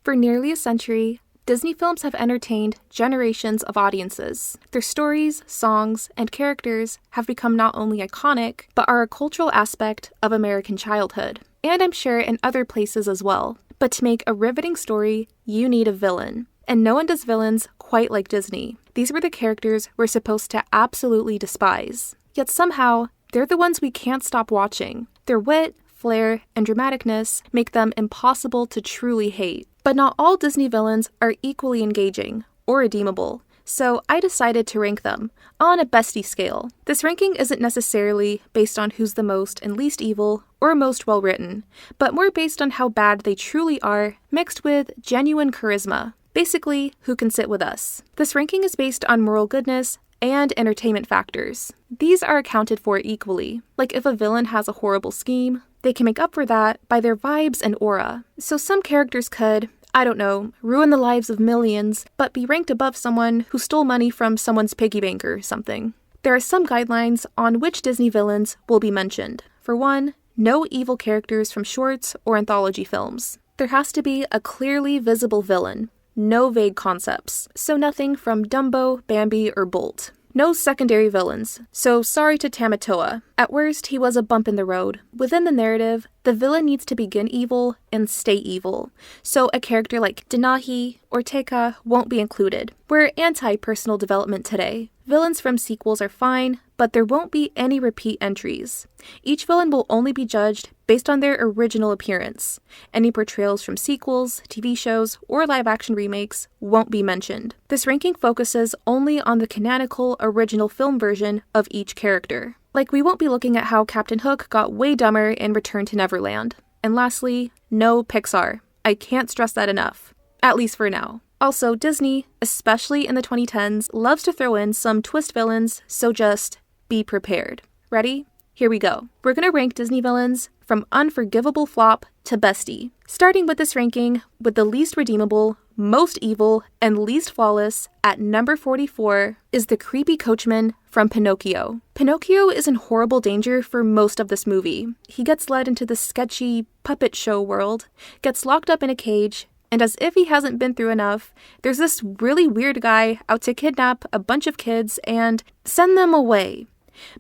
For nearly a century, Disney films have entertained generations of audiences. Their stories, songs, and characters have become not only iconic, but are a cultural aspect of American childhood, and I'm sure in other places as well. But to make a riveting story, you need a villain. And no one does villains quite like Disney. These were the characters we're supposed to absolutely despise. Yet somehow, they're the ones we can't stop watching. Their wit, flair, and dramaticness make them impossible to truly hate. But not all Disney villains are equally engaging or redeemable, so I decided to rank them on a bestie scale. This ranking isn't necessarily based on who's the most and least evil or most well-written, but more based on how bad they truly are, mixed with genuine charisma. Basically, who can sit with us. This ranking is based on moral goodness and entertainment factors. These are accounted for equally. Like if a villain has a horrible scheme, they can make up for that by their vibes and aura. So some characters could, I don't know, ruin the lives of millions, but be ranked above someone who stole money from someone's piggy bank or something. There are some guidelines on which Disney villains will be mentioned. For one, no evil characters from shorts or anthology films. There has to be a clearly visible villain. No vague concepts, so nothing from Dumbo, Bambi, or Bolt. No secondary villains, so sorry to Tamatoa. At worst, he was a bump in the road. Within the narrative, the villain needs to begin evil and stay evil, so a character like Denahi or Teka won't be included. We're anti-personal development today. Villains from sequels are fine, but there won't be any repeat entries. Each villain will only be judged based on their original appearance. Any portrayals from sequels, TV shows, or live-action remakes won't be mentioned. This ranking focuses only on the canonical original film version of each character. Like, we won't be looking at how Captain Hook got way dumber in Return to Neverland. And lastly, no Pixar. I can't stress that enough. At least for now. Also, Disney, especially in the 2010s, loves to throw in some twist villains, so just be prepared. Ready? Here we go. We're going to rank Disney villains from unforgivable flop to bestie. Starting with this ranking with the least redeemable, most evil, and least flawless at number 44 is the creepy coachman from Pinocchio. Pinocchio is in horrible danger for most of this movie. He gets led into the sketchy puppet show world, gets locked up in a cage, and as if he hasn't been through enough, there's this really weird guy out to kidnap a bunch of kids and send them away.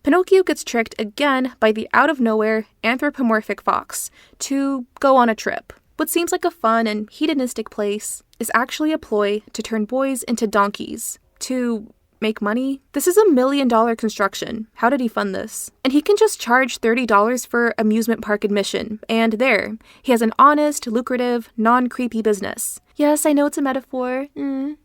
Pinocchio gets tricked again by the out-of-nowhere anthropomorphic fox to go on a trip. What seems like a fun and hedonistic place is actually a ploy to turn boys into donkeys. To make money? This is $1 million construction. How did he fund this? And he can just charge $30 for amusement park admission. And there, he has an honest, lucrative, non-creepy business. Yes, I know it's a metaphor,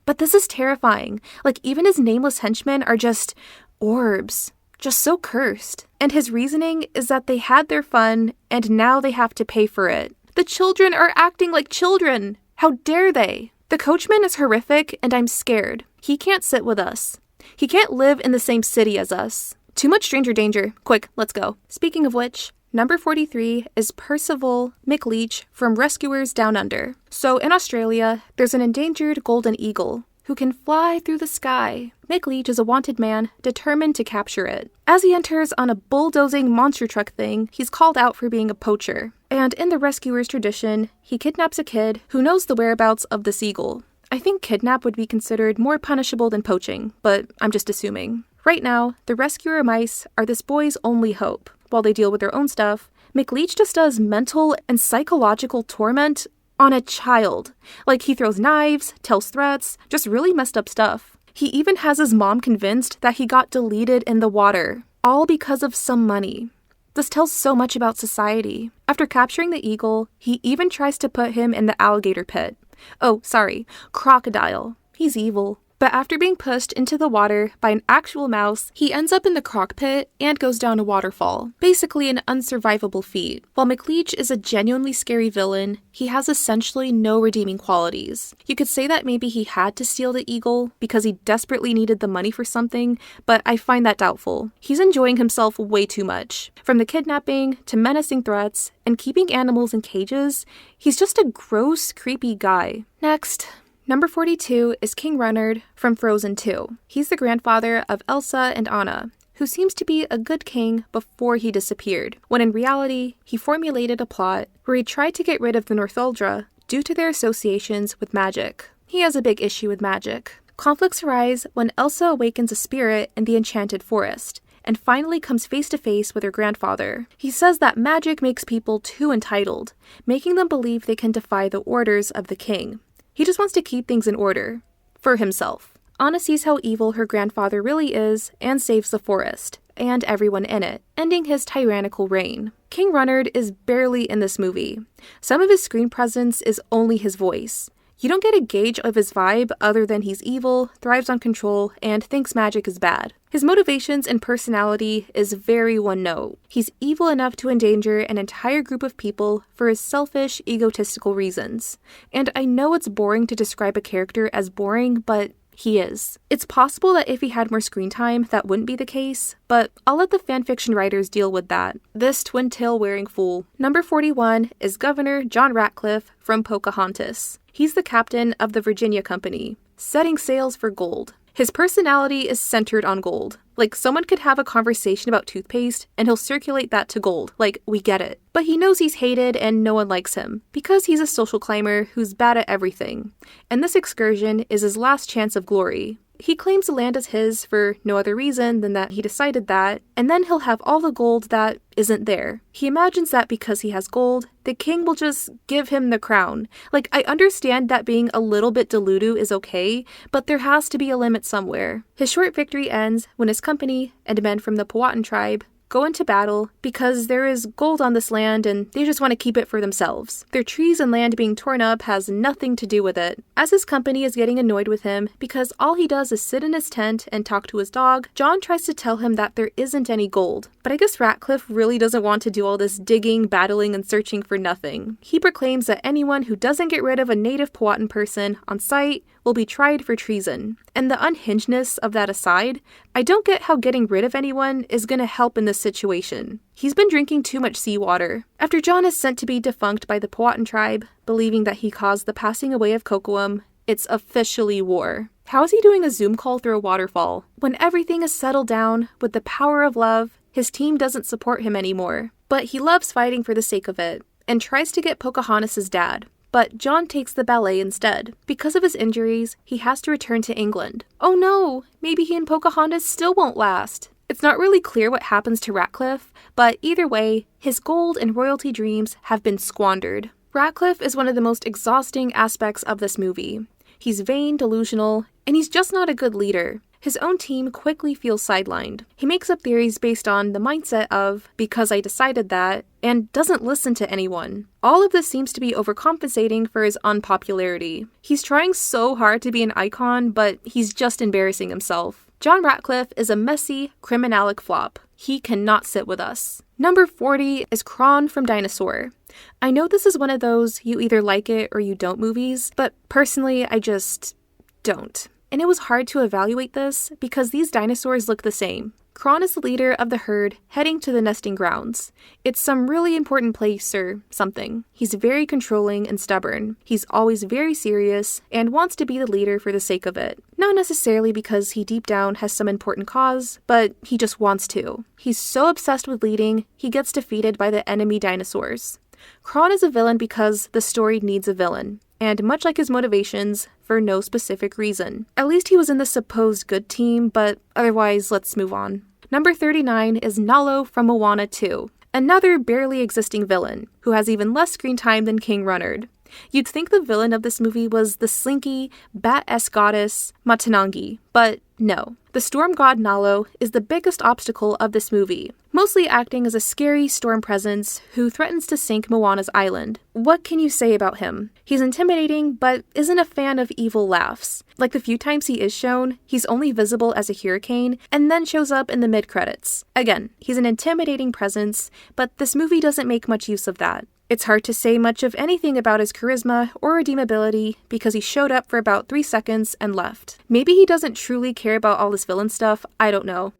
but this is terrifying. Like, even his nameless henchmen are just orbs. Just so cursed. And his reasoning is that they had their fun, and now they have to pay for it. The children are acting like children. How dare they? The coachman is horrific, and I'm scared. He can't sit with us. He can't live in the same city as us. Too much stranger danger. Quick, let's go. Speaking of which, number 43 is Percival McLeach from Rescuers Down Under. So in Australia, there's an endangered golden eagle who can fly through the sky. McLeach is a wanted man determined to capture it. As he enters on a bulldozing monster truck thing, he's called out for being a poacher. And in the rescuer's tradition, he kidnaps a kid who knows the whereabouts of this eagle. I think kidnap would be considered more punishable than poaching, but I'm just assuming. Right now, the rescuer mice are this boy's only hope. While they deal with their own stuff, McLeach just does mental and psychological torment on a child. Like, he throws knives, tells threats, just really messed up stuff. He even has his mom convinced that he got deleted in the water, all because of some money. This tells so much about society. After capturing the eagle, he even tries to put him in the alligator pit. Oh, sorry, crocodile. He's evil. But after being pushed into the water by an actual mouse, he ends up in the croc pit and goes down a waterfall. Basically an unsurvivable feat. While McLeach is a genuinely scary villain, he has essentially no redeeming qualities. You could say that maybe he had to steal the eagle because he desperately needed the money for something, but I find that doubtful. He's enjoying himself way too much. From the kidnapping to menacing threats and keeping animals in cages, he's just a gross, creepy guy. Next. Number 42 is King Reynard from Frozen 2. He's the grandfather of Elsa and Anna, who seems to be a good king before he disappeared, when in reality, he formulated a plot where he tried to get rid of the Northuldra due to their associations with magic. He has a big issue with magic. Conflicts arise when Elsa awakens a spirit in the enchanted forest, and finally comes face to face with her grandfather. He says that magic makes people too entitled, making them believe they can defy the orders of the king. He just wants to keep things in order. For himself. Anna sees how evil her grandfather really is and saves the forest, and everyone in it, ending his tyrannical reign. King Runnard is barely in this movie. Some of his screen presence is only his voice. You don't get a gauge of his vibe other than he's evil, thrives on control, and thinks magic is bad. His motivations and personality is very one-note. He's evil enough to endanger an entire group of people for his selfish, egotistical reasons. And I know it's boring to describe a character as boring, but he is. It's possible that if he had more screen time, that wouldn't be the case, but I'll let the fanfiction writers deal with that. This twin-tail-wearing fool. Number 41 is Governor John Ratcliffe from Pocahontas. He's the captain of the Virginia Company, setting sails for gold. His personality is centered on gold. Like, someone could have a conversation about toothpaste, and he'll circulate that to gold. Like, we get it. But he knows he's hated and no one likes him, because he's a social climber who's bad at everything. And this excursion is his last chance of glory. He claims the land is his for no other reason than that he decided that, and then he'll have all the gold that isn't there. He imagines that because he has gold, the king will just give him the crown. Like, I understand that being a little bit delulu is okay, but there has to be a limit somewhere. His short victory ends when his company and men from the Powhatan tribe go into battle because there is gold on this land and they just want to keep it for themselves. Their trees and land being torn up has nothing to do with it. As his company is getting annoyed with him because all he does is sit in his tent and talk to his dog, John tries to tell him that there isn't any gold. But I guess Ratcliffe really doesn't want to do all this digging, battling, and searching for nothing. He proclaims that anyone who doesn't get rid of a native Powhatan person on sight will be tried for treason. And the unhingedness of that aside, I don't get how getting rid of anyone is going to help in this situation. He's been drinking too much seawater. After John is sent to be defunct by the Powhatan tribe, believing that he caused the passing away of Kocoum, it's officially war. How is he doing a Zoom call through a waterfall? When everything is settled down with the power of love, his team doesn't support him anymore. But he loves fighting for the sake of it, and tries to get Pocahontas' dad. But John takes the ballet instead. Because of his injuries, he has to return to England. Oh no, maybe he and Pocahontas still won't last. It's not really clear what happens to Ratcliffe, but either way, his gold and royalty dreams have been squandered. Ratcliffe is one of the most exhausting aspects of this movie. He's vain, delusional, and he's just not a good leader. His own team quickly feels sidelined. He makes up theories based on the mindset of, because I decided that, and doesn't listen to anyone. All of this seems to be overcompensating for his unpopularity. He's trying so hard to be an icon, but he's just embarrassing himself. John Ratcliffe is a messy, criminalic flop. He cannot sit with us. Number 40 is Kron from Dinosaur. I know this is one of those you either like it or you don't movies, but personally, I just don't. And it was hard to evaluate this because these dinosaurs look the same. Kron is the leader of the herd heading to the nesting grounds. It's some really important place or something. He's very controlling and stubborn. He's always very serious and wants to be the leader for the sake of it. Not necessarily because he deep down has some important cause, but he just wants to. He's so obsessed with leading, he gets defeated by the enemy dinosaurs. Kron is a villain because the story needs a villain. And much like his motivations, for no specific reason. At least he was in the supposed good team, but otherwise, let's move on. Number 39 is Nalo from Moana 2, another barely existing villain, who has even less screen time than King Runnard. You'd think the villain of this movie was the slinky, bat-esque goddess Matanangi, but no. The storm god Nalo is the biggest obstacle of this movie, mostly acting as a scary storm presence who threatens to sink Moana's island. What can you say about him? He's intimidating, but isn't a fan of evil laughs. Like the few times he is shown, he's only visible as a hurricane, and then shows up in the mid-credits. Again, he's an intimidating presence, but this movie doesn't make much use of that. It's hard to say much of anything about his charisma or redeemability because he showed up for about 3 seconds and left. Maybe he doesn't truly care about all this villain stuff, I don't know.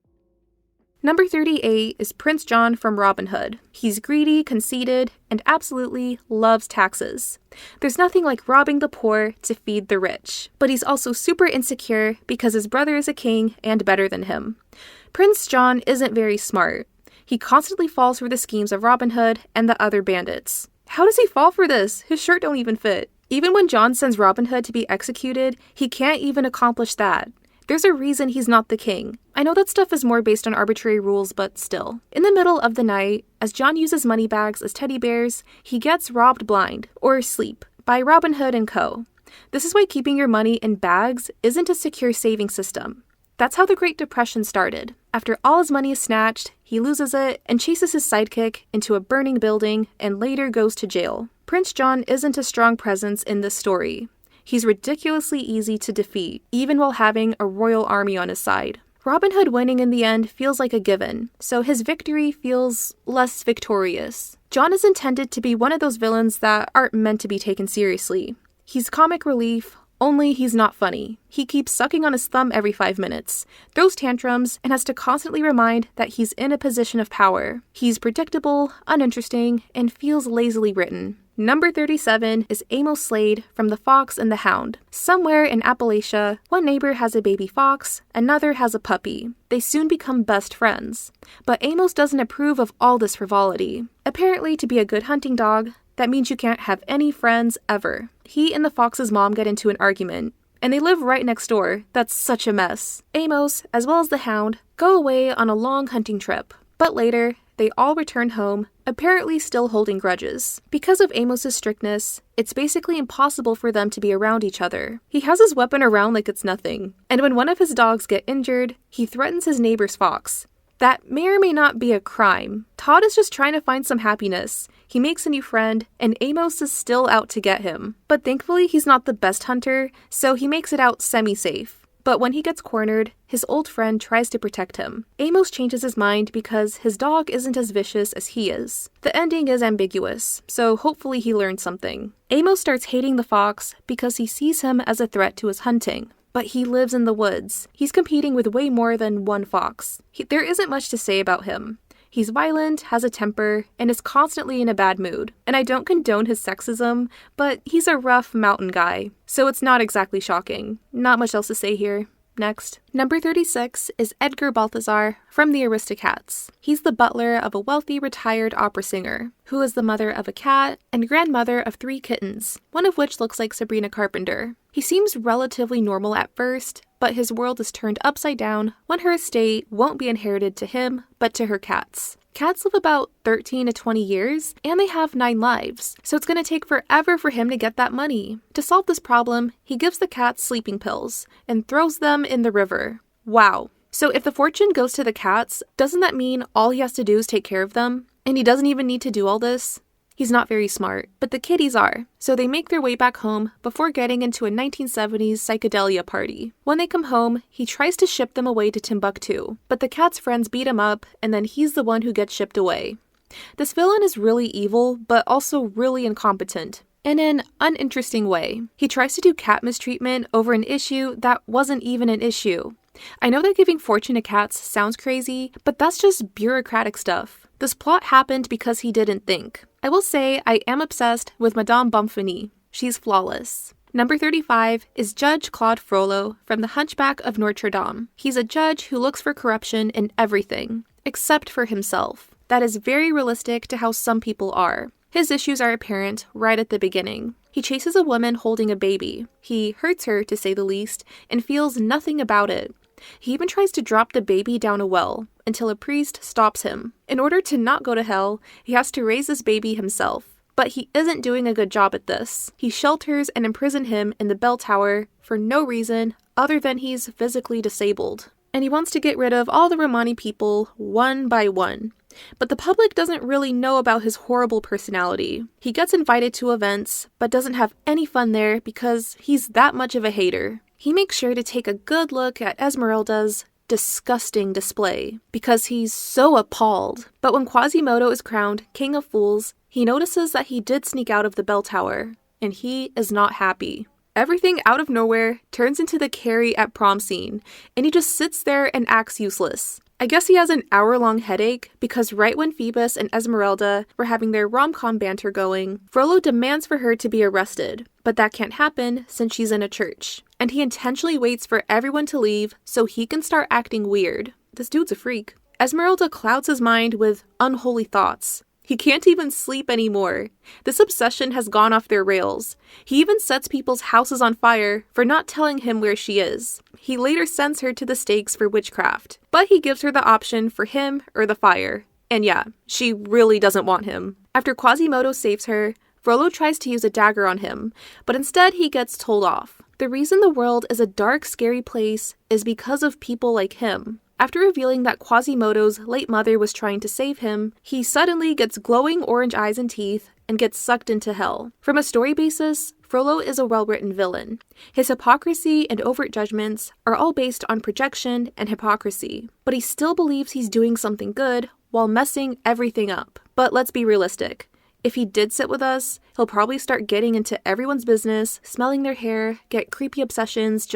Number 38 is Prince John from Robin Hood. He's greedy, conceited, and absolutely loves taxes. There's nothing like robbing the poor to feed the rich. But he's also super insecure because his brother is a king and better than him. Prince John isn't very smart. He constantly falls for the schemes of Robin Hood and the other bandits. How does he fall for this? His shirt don't even fit. Even when John sends Robin Hood to be executed, he can't even accomplish that. There's a reason he's not the king. I know that stuff is more based on arbitrary rules, but still. In the middle of the night, as John uses money bags as teddy bears, he gets robbed blind, or asleep, by Robin Hood and co. This is why keeping your money in bags isn't a secure saving system. That's how the Great Depression started. After all his money is snatched, he loses it and chases his sidekick into a burning building and later goes to jail. Prince John isn't a strong presence in this story. He's ridiculously easy to defeat, even while having a royal army on his side. Robin Hood winning in the end feels like a given, so his victory feels less victorious. John is intended to be one of those villains that aren't meant to be taken seriously. He's comic relief, only he's not funny. He keeps sucking on his thumb every 5 minutes, throws tantrums, and has to constantly remind that he's in a position of power. He's predictable, uninteresting, and feels lazily written. Number 37 is Amos Slade from The Fox and the Hound. Somewhere in Appalachia, one neighbor has a baby fox, another has a puppy. They soon become best friends. But Amos doesn't approve of all this frivolity. Apparently, to be a good hunting dog, that means you can't have any friends ever. He and the fox's mom get into an argument, and they live right next door. That's such a mess. Amos, as well as the hound, go away on a long hunting trip. But later, they all return home, apparently still holding grudges. Because of Amos's strictness, it's basically impossible for them to be around each other. He has his weapon around like it's nothing, and when one of his dogs get injured, he threatens his neighbor's fox. That may or may not be a crime. Todd is just trying to find some happiness. He makes a new friend, and Amos is still out to get him. But thankfully, he's not the best hunter, so he makes it out semi-safe. But when he gets cornered, his old friend tries to protect him. Amos changes his mind because his dog isn't as vicious as he is. The ending is ambiguous, so hopefully he learns something. Amos starts hating the fox because he sees him as a threat to his hunting. But he lives in the woods. He's competing with way more than one fox. There isn't much to say about him. He's violent, has a temper, and is constantly in a bad mood. And I don't condone his sexism, but he's a rough mountain guy, so it's not exactly shocking. Not much else to say here. Next. Number 36 is Edgar Balthazar from the Aristocats. He's the butler of a wealthy retired opera singer, who is the mother of a cat and grandmother of 3 kittens, one of which looks like Sabrina Carpenter. He seems relatively normal at first, but his world is turned upside down when her estate won't be inherited to him, but to her cats. Cats live about 13 to 20 years, and they have 9 lives, so it's going to take forever for him to get that money. To solve this problem, he gives the cats sleeping pills and throws them in the river. Wow. So if the fortune goes to the cats, doesn't that mean all he has to do is take care of them? And he doesn't even need to do all this? He's not very smart, but the kitties are, so they make their way back home before getting into a 1970s psychedelia party. When they come home, he tries to ship them away to Timbuktu, but the cat's friends beat him up, and then he's the one who gets shipped away. This villain is really evil, but also really incompetent, in an uninteresting way. He tries to do cat mistreatment over an issue that wasn't even an issue. I know that giving fortune to cats sounds crazy, but that's just bureaucratic stuff. This plot happened because he didn't think. I will say I am obsessed with Madame Bumfini. She's flawless. Number 35 is Judge Claude Frollo from The Hunchback of Notre Dame. He's a judge who looks for corruption in everything, except for himself. That is very realistic to how some people are. His issues are apparent right at the beginning. He chases a woman holding a baby. He hurts her, to say the least, and feels nothing about it. He even tries to drop the baby down a well, until a priest stops him. In order to not go to hell, he has to raise this baby himself. But he isn't doing a good job at this. He shelters and imprisons him in the bell tower for no reason other than he's physically disabled. And he wants to get rid of all the Romani people one by one. But the public doesn't really know about his horrible personality. He gets invited to events, but doesn't have any fun there because he's that much of a hater. He makes sure to take a good look at Esmeralda's disgusting display because he's so appalled. But when Quasimodo is crowned King of Fools, he notices that he did sneak out of the bell tower, and he is not happy. Everything out of nowhere turns into the Carrie at prom scene, and he just sits there and acts useless. I guess he has an hour-long headache because right when Phoebus and Esmeralda were having their rom-com banter going, Frollo demands for her to be arrested, but that can't happen since she's in a church. And he intentionally waits for everyone to leave so he can start acting weird. This dude's a freak. Esmeralda clouds his mind with unholy thoughts. He can't even sleep anymore. This obsession has gone off their rails. He even sets people's houses on fire for not telling him where she is. He later sends her to the stakes for witchcraft, but he gives her the option for him or the fire. And yeah, she really doesn't want him. After Quasimodo saves her, Frollo tries to use a dagger on him, but instead he gets told off. The reason the world is a dark, scary place is because of people like him. After revealing that Quasimodo's late mother was trying to save him, he suddenly gets glowing orange eyes and teeth and gets sucked into hell. From a story basis, Frollo is a well-written villain. His hypocrisy and overt judgments are all based on projection and hypocrisy, but he still believes he's doing something good while messing everything up. But let's be realistic. If he did sit with us, he'll probably start getting into everyone's business, smelling their hair, get creepy obsessions,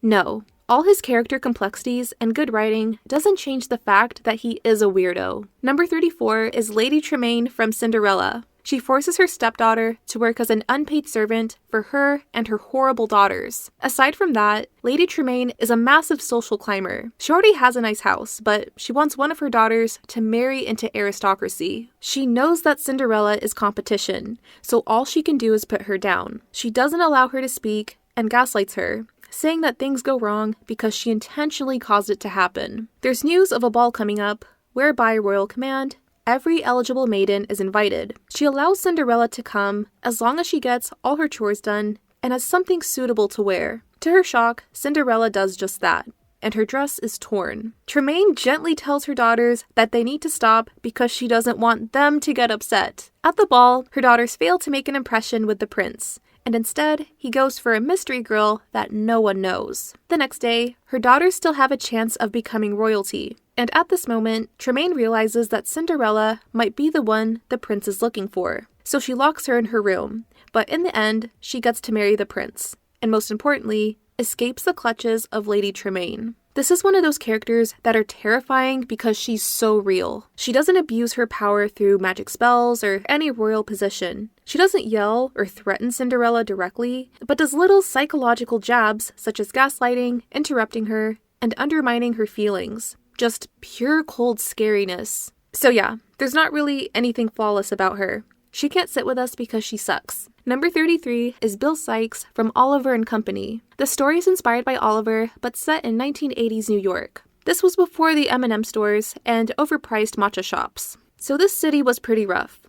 no. All his character complexities and good writing doesn't change the fact that he is a weirdo. Number 34 is Lady Tremaine from Cinderella. She forces her stepdaughter to work as an unpaid servant for her and her horrible daughters. Aside from that, Lady Tremaine is a massive social climber. She already has a nice house, but she wants one of her daughters to marry into aristocracy. She knows that Cinderella is competition, so all she can do is put her down. She doesn't allow her to speak and gaslights her, saying that things go wrong because she intentionally caused it to happen. There's news of a ball coming up, where by royal command, every eligible maiden is invited. She allows Cinderella to come as long as she gets all her chores done and has something suitable to wear. To her shock, Cinderella does just that, and her dress is torn. Tremaine gently tells her daughters that they need to stop because she doesn't want them to get upset. At the ball, her daughters fail to make an impression with the prince, and instead, he goes for a mystery girl that no one knows. The next day, her daughters still have a chance of becoming royalty, and at this moment, Tremaine realizes that Cinderella might be the one the prince is looking for. So she locks her in her room, but in the end, she gets to marry the prince, and most importantly, escapes the clutches of Lady Tremaine. This is one of those characters that are terrifying because she's so real. She doesn't abuse her power through magic spells or any royal position. She doesn't yell or threaten Cinderella directly, but does little psychological jabs such as gaslighting, interrupting her, and undermining her feelings. Just pure cold scariness. So yeah, there's not really anything flawless about her. She can't sit with us because she sucks. Number 33 is Bill Sikes from Oliver and Company. The story is inspired by Oliver, but set in 1980s New York. This was before the M&M stores and overpriced matcha shops. So this city was pretty rough.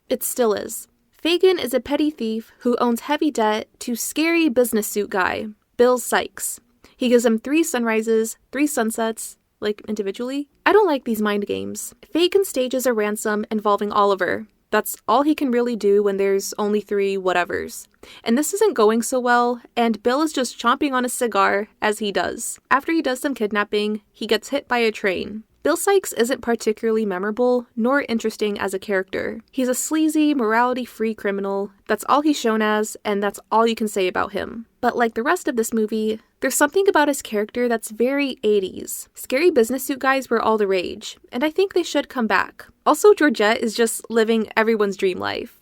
It still is. Fagin is a petty thief who owns heavy debt to scary business suit guy, Bill Sikes. He gives him 3 sunrises, 3 sunsets, individually. I don't like these mind games. Fagin stages a ransom involving Oliver. That's all he can really do when there's only 3 whatevers. And this isn't going so well, and Bill is just chomping on a cigar as he does. After he does some kidnapping, he gets hit by a train. Bill Sikes isn't particularly memorable nor interesting as a character. He's a sleazy, morality-free criminal. That's all he's shown as, and that's all you can say about him. But like the rest of this movie, there's something about his character that's very 80s. Scary business suit guys were all the rage, and I think they should come back. Also, Georgette is just living everyone's dream life.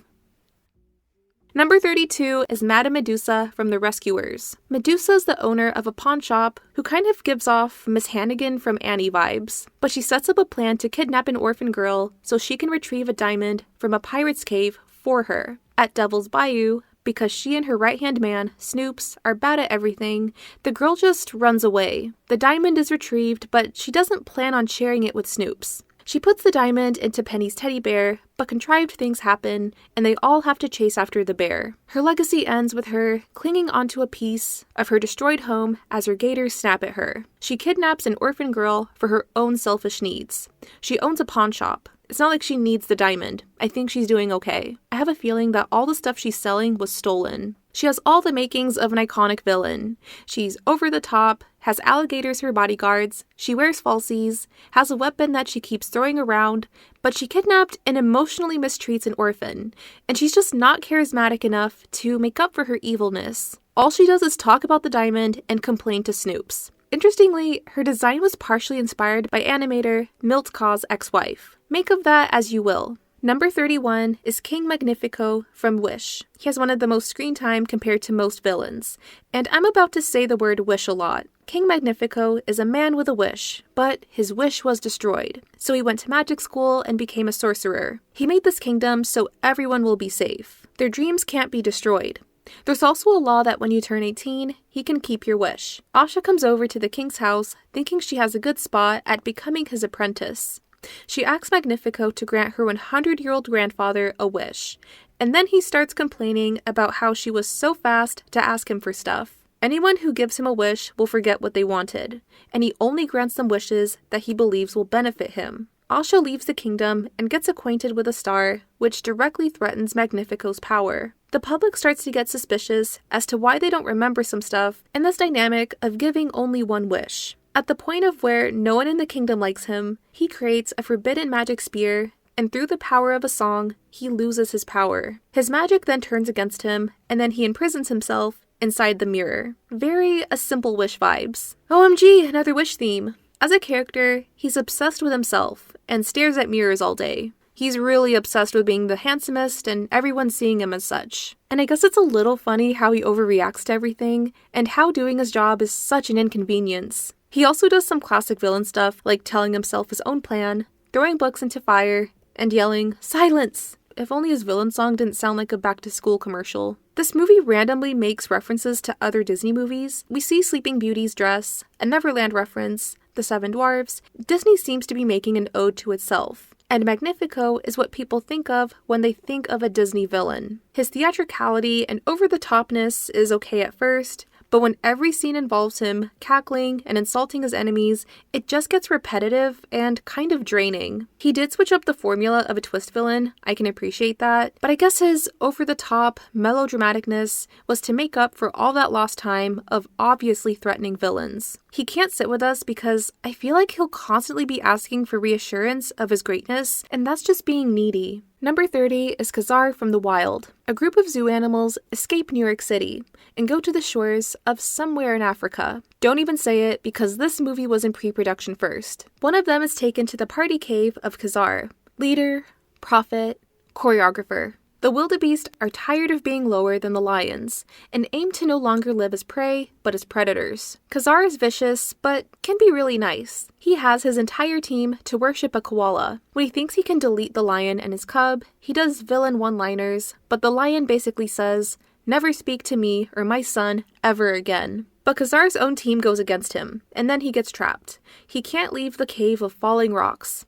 Number 32 is Madame Medusa from The Rescuers. Medusa's the owner of a pawn shop who kind of gives off Miss Hannigan from Annie vibes, but she sets up a plan to kidnap an orphan girl so she can retrieve a diamond from a pirate's cave for her. At Devil's Bayou, because she and her right-hand man, Snoops, are bad at everything, the girl just runs away. The diamond is retrieved, but she doesn't plan on sharing it with Snoops. She puts the diamond into Penny's teddy bear, but contrived things happen, and they all have to chase after the bear. Her legacy ends with her clinging onto a piece of her destroyed home as her gators snap at her. She kidnaps an orphan girl for her own selfish needs. She owns a pawn shop. It's not like she needs the diamond. I think she's doing okay. I have a feeling that all the stuff she's selling was stolen. She has all the makings of an iconic villain. She's over the top, has alligators for bodyguards, she wears falsies, has a weapon that she keeps throwing around, but she kidnapped and emotionally mistreats an orphan, and she's just not charismatic enough to make up for her evilness. All she does is talk about the diamond and complain to Snoops. Interestingly, her design was partially inspired by animator Milt Kahl's ex-wife. Make of that as you will. Number 31 is King Magnifico from Wish. He has one of the most screen time compared to most villains. And I'm about to say the word wish a lot. King Magnifico is a man with a wish, but his wish was destroyed. So he went to magic school and became a sorcerer. He made this kingdom so everyone will be safe. Their dreams can't be destroyed. There's also a law that when you turn 18, he can keep your wish. Asha comes over to the king's house thinking she has a good spot at becoming his apprentice. She asks Magnifico to grant her 100-year-old grandfather a wish, and then he starts complaining about how she was so fast to ask him for stuff. Anyone who gives him a wish will forget what they wanted, and he only grants them wishes that he believes will benefit him. Asha leaves the kingdom and gets acquainted with a star, which directly threatens Magnifico's power. The public starts to get suspicious as to why they don't remember some stuff and this dynamic of giving only one wish. At the point of where no one in the kingdom likes him, he creates a forbidden magic spear, and through the power of a song, he loses his power. His magic then turns against him, and then he imprisons himself inside the mirror. Very a simple wish vibes. OMG, another wish theme. As a character, he's obsessed with himself and stares at mirrors all day. He's really obsessed with being the handsomest and everyone seeing him as such. And I guess it's a little funny how he overreacts to everything and how doing his job is such an inconvenience. He also does some classic villain stuff like telling himself his own plan, throwing books into fire, and yelling, "Silence!" If only his villain song didn't sound like a back-to-school commercial. This movie randomly makes references to other Disney movies. We see Sleeping Beauty's dress, a Neverland reference, The Seven Dwarfs. Disney seems to be making an ode to itself. And Magnifico is what people think of when they think of a Disney villain. His theatricality and over-the-topness is okay at first, but when every scene involves him cackling and insulting his enemies, it just gets repetitive and kind of draining. He did switch up the formula of a twist villain, I can appreciate that, but I guess his over-the-top melodramaticness was to make up for all that lost time of obviously threatening villains. He can't sit with us because I feel like he'll constantly be asking for reassurance of his greatness, and that's just being needy. Number 30 is Khazar from the Wild. A group of zoo animals escape New York City and go to the shores of somewhere in Africa. Don't even say it because this movie was in pre-production first. One of them is taken to the party cave of Khazar. Leader, prophet, choreographer. The wildebeest are tired of being lower than the lions, and aim to no longer live as prey, but as predators. Khazar is vicious, but can be really nice. He has his entire team to worship a koala. When he thinks he can delete the lion and his cub, he does villain one-liners, but the lion basically says, "Never speak to me or my son ever again." But Khazar's own team goes against him, and then he gets trapped. He can't leave the cave of falling rocks.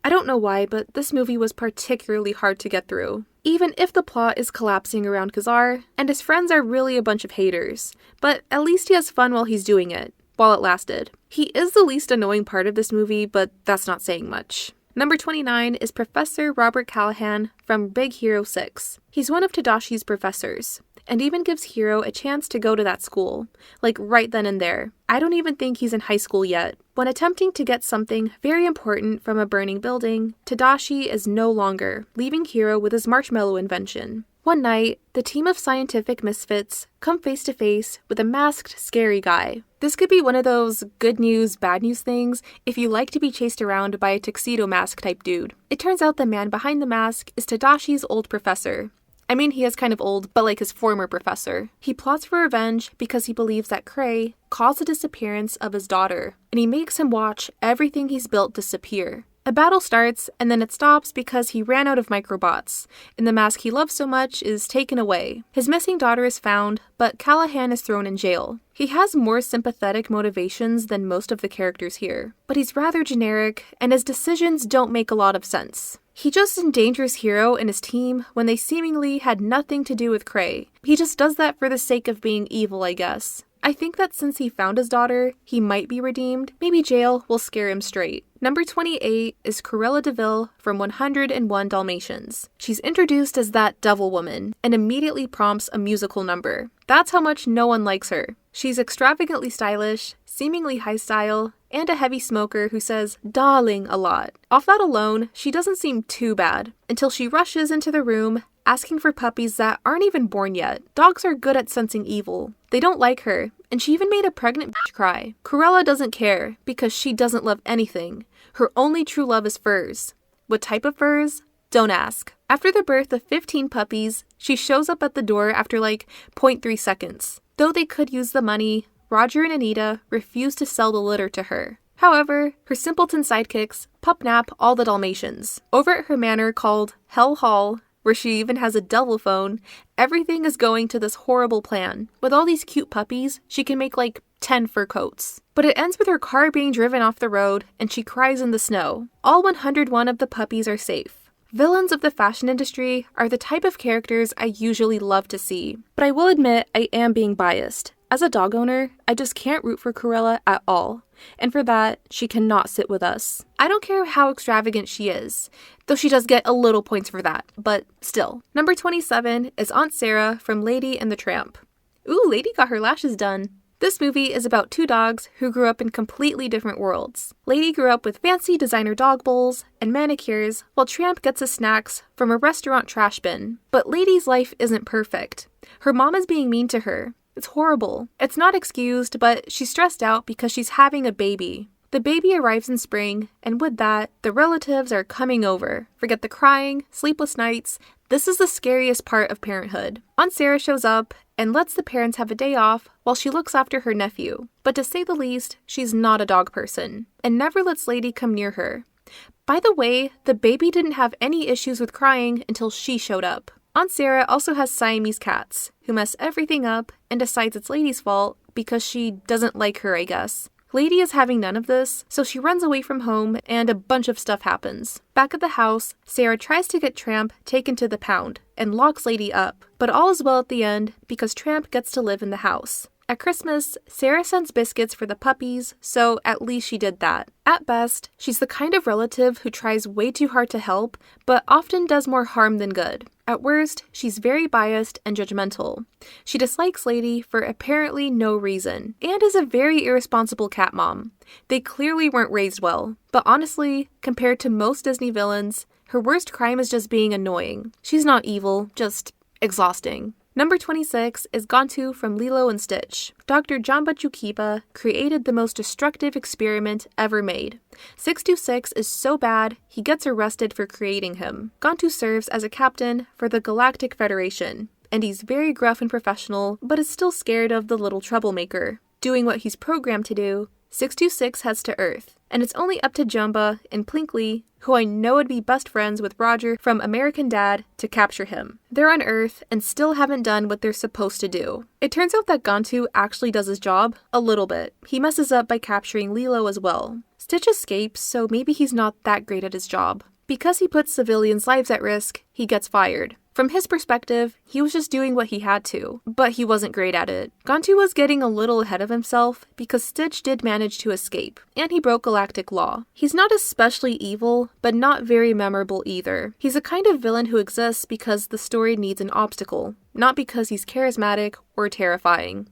I don't know why, but this movie was particularly hard to get through. Even if the plot is collapsing around Khazar, and his friends are really a bunch of haters, but at least he has fun while he's doing it, while it lasted. He is the least annoying part of this movie, but that's not saying much. Number 29 is Professor Robert Callahan from Big Hero 6. He's one of Tadashi's professors, and even gives Hiro a chance to go to that school, like right then and there. I don't even think he's in high school yet. When attempting to get something very important from a burning building, Tadashi is no longer, leaving Hiro with his marshmallow invention. One night, the team of scientific misfits come face to face with a masked, scary guy. This could be one of those good news, bad news things if you like to be chased around by a tuxedo mask type dude. It turns out the man behind the mask is Tadashi's old professor. I mean, he is kind of old, but like his former professor. He plots for revenge because he believes that Cray caused the disappearance of his daughter, and he makes him watch everything he's built disappear. A battle starts, and then it stops because he ran out of microbots, and the mask he loves so much is taken away. His missing daughter is found, but Callahan is thrown in jail. He has more sympathetic motivations than most of the characters here, but he's rather generic, and his decisions don't make a lot of sense. He just endangers Hiro and his team when they seemingly had nothing to do with Cray. He just does that for the sake of being evil, I guess. I think that since he found his daughter, he might be redeemed. Maybe jail will scare him straight. Number 28 is Cruella de Vil from 101 Dalmatians. She's introduced as that devil woman and immediately prompts a musical number. That's how much no one likes her. She's extravagantly stylish, seemingly high style, and a heavy smoker who says "darling" a lot. Off that alone, she doesn't seem too bad, until she rushes into the room asking for puppies that aren't even born yet. Dogs are good at sensing evil. They don't like her, and she even made a pregnant bitch cry. Cruella doesn't care, because she doesn't love anything. Her only true love is furs. What type of furs? Don't ask. After the birth of 15 puppies, she shows up at the door after like 0.3 seconds. Though they could use the money, Roger and Anita refuse to sell the litter to her. However, her simpleton sidekicks pup-nap all the Dalmatians. Over at her manor called Hell Hall, where she even has a devil phone, everything is going to this horrible plan. With all these cute puppies, she can make like 10 fur coats. But it ends with her car being driven off the road and she cries in the snow. All 101 of the puppies are safe. Villains of the fashion industry are the type of characters I usually love to see. But I will admit I am being biased. As a dog owner, I just can't root for Cruella at all. And for that, she cannot sit with us. I don't care how extravagant she is, though she does get a little points for that, but still. Number 27 is Aunt Sarah from Lady and the Tramp. Ooh, Lady got her lashes done. This movie is about two dogs who grew up in completely different worlds. Lady grew up with fancy designer dog bowls and manicures, while Tramp gets his snacks from a restaurant trash bin. But Lady's life isn't perfect. Her mom is being mean to her. It's horrible. It's not excused, but she's stressed out because she's having a baby. The baby arrives in spring, and with that, the relatives are coming over. Forget the crying, sleepless nights. This is the scariest part of parenthood. Aunt Sarah shows up and lets the parents have a day off while she looks after her nephew. But to say the least, she's not a dog person, and never lets Lady come near her. By the way, the baby didn't have any issues with crying until she showed up. Aunt Sarah also has Siamese cats, who mess everything up and decides it's Lady's fault because she doesn't like her, I guess. Lady is having none of this, so she runs away from home and a bunch of stuff happens. Back at the house, Sarah tries to get Tramp taken to the pound and locks Lady up, but all is well at the end because Tramp gets to live in the house. At Christmas, Sarah sends biscuits for the puppies, so at least she did that. At best, she's the kind of relative who tries way too hard to help, but often does more harm than good. At worst, she's very biased and judgmental. She dislikes Lady for apparently no reason, and is a very irresponsible cat mom. They clearly weren't raised well, but honestly, compared to most Disney villains, her worst crime is just being annoying. She's not evil, just exhausting. Number 26 is Gontu from Lilo and Stitch. Dr. Jamba Chukiba created the most destructive experiment ever made. 626 is so bad, he gets arrested for creating him. Gontu serves as a captain for the Galactic Federation, and he's very gruff and professional, but is still scared of the little troublemaker. Doing what he's programmed to do, 626 heads to Earth, and it's only up to Jumba and Plinkly, who I know would be best friends with Roger from American Dad, to capture him. They're on Earth and still haven't done what they're supposed to do. It turns out that Gontu actually does his job, a little bit. He messes up by capturing Lilo as well. Stitch escapes, so maybe he's not that great at his job. Because he puts civilians' lives at risk, he gets fired. From his perspective, he was just doing what he had to, but he wasn't great at it. Gontu was getting a little ahead of himself because Stitch did manage to escape, and he broke galactic law. He's not especially evil, but not very memorable either. He's a kind of villain who exists because the story needs an obstacle, not because he's charismatic or terrifying.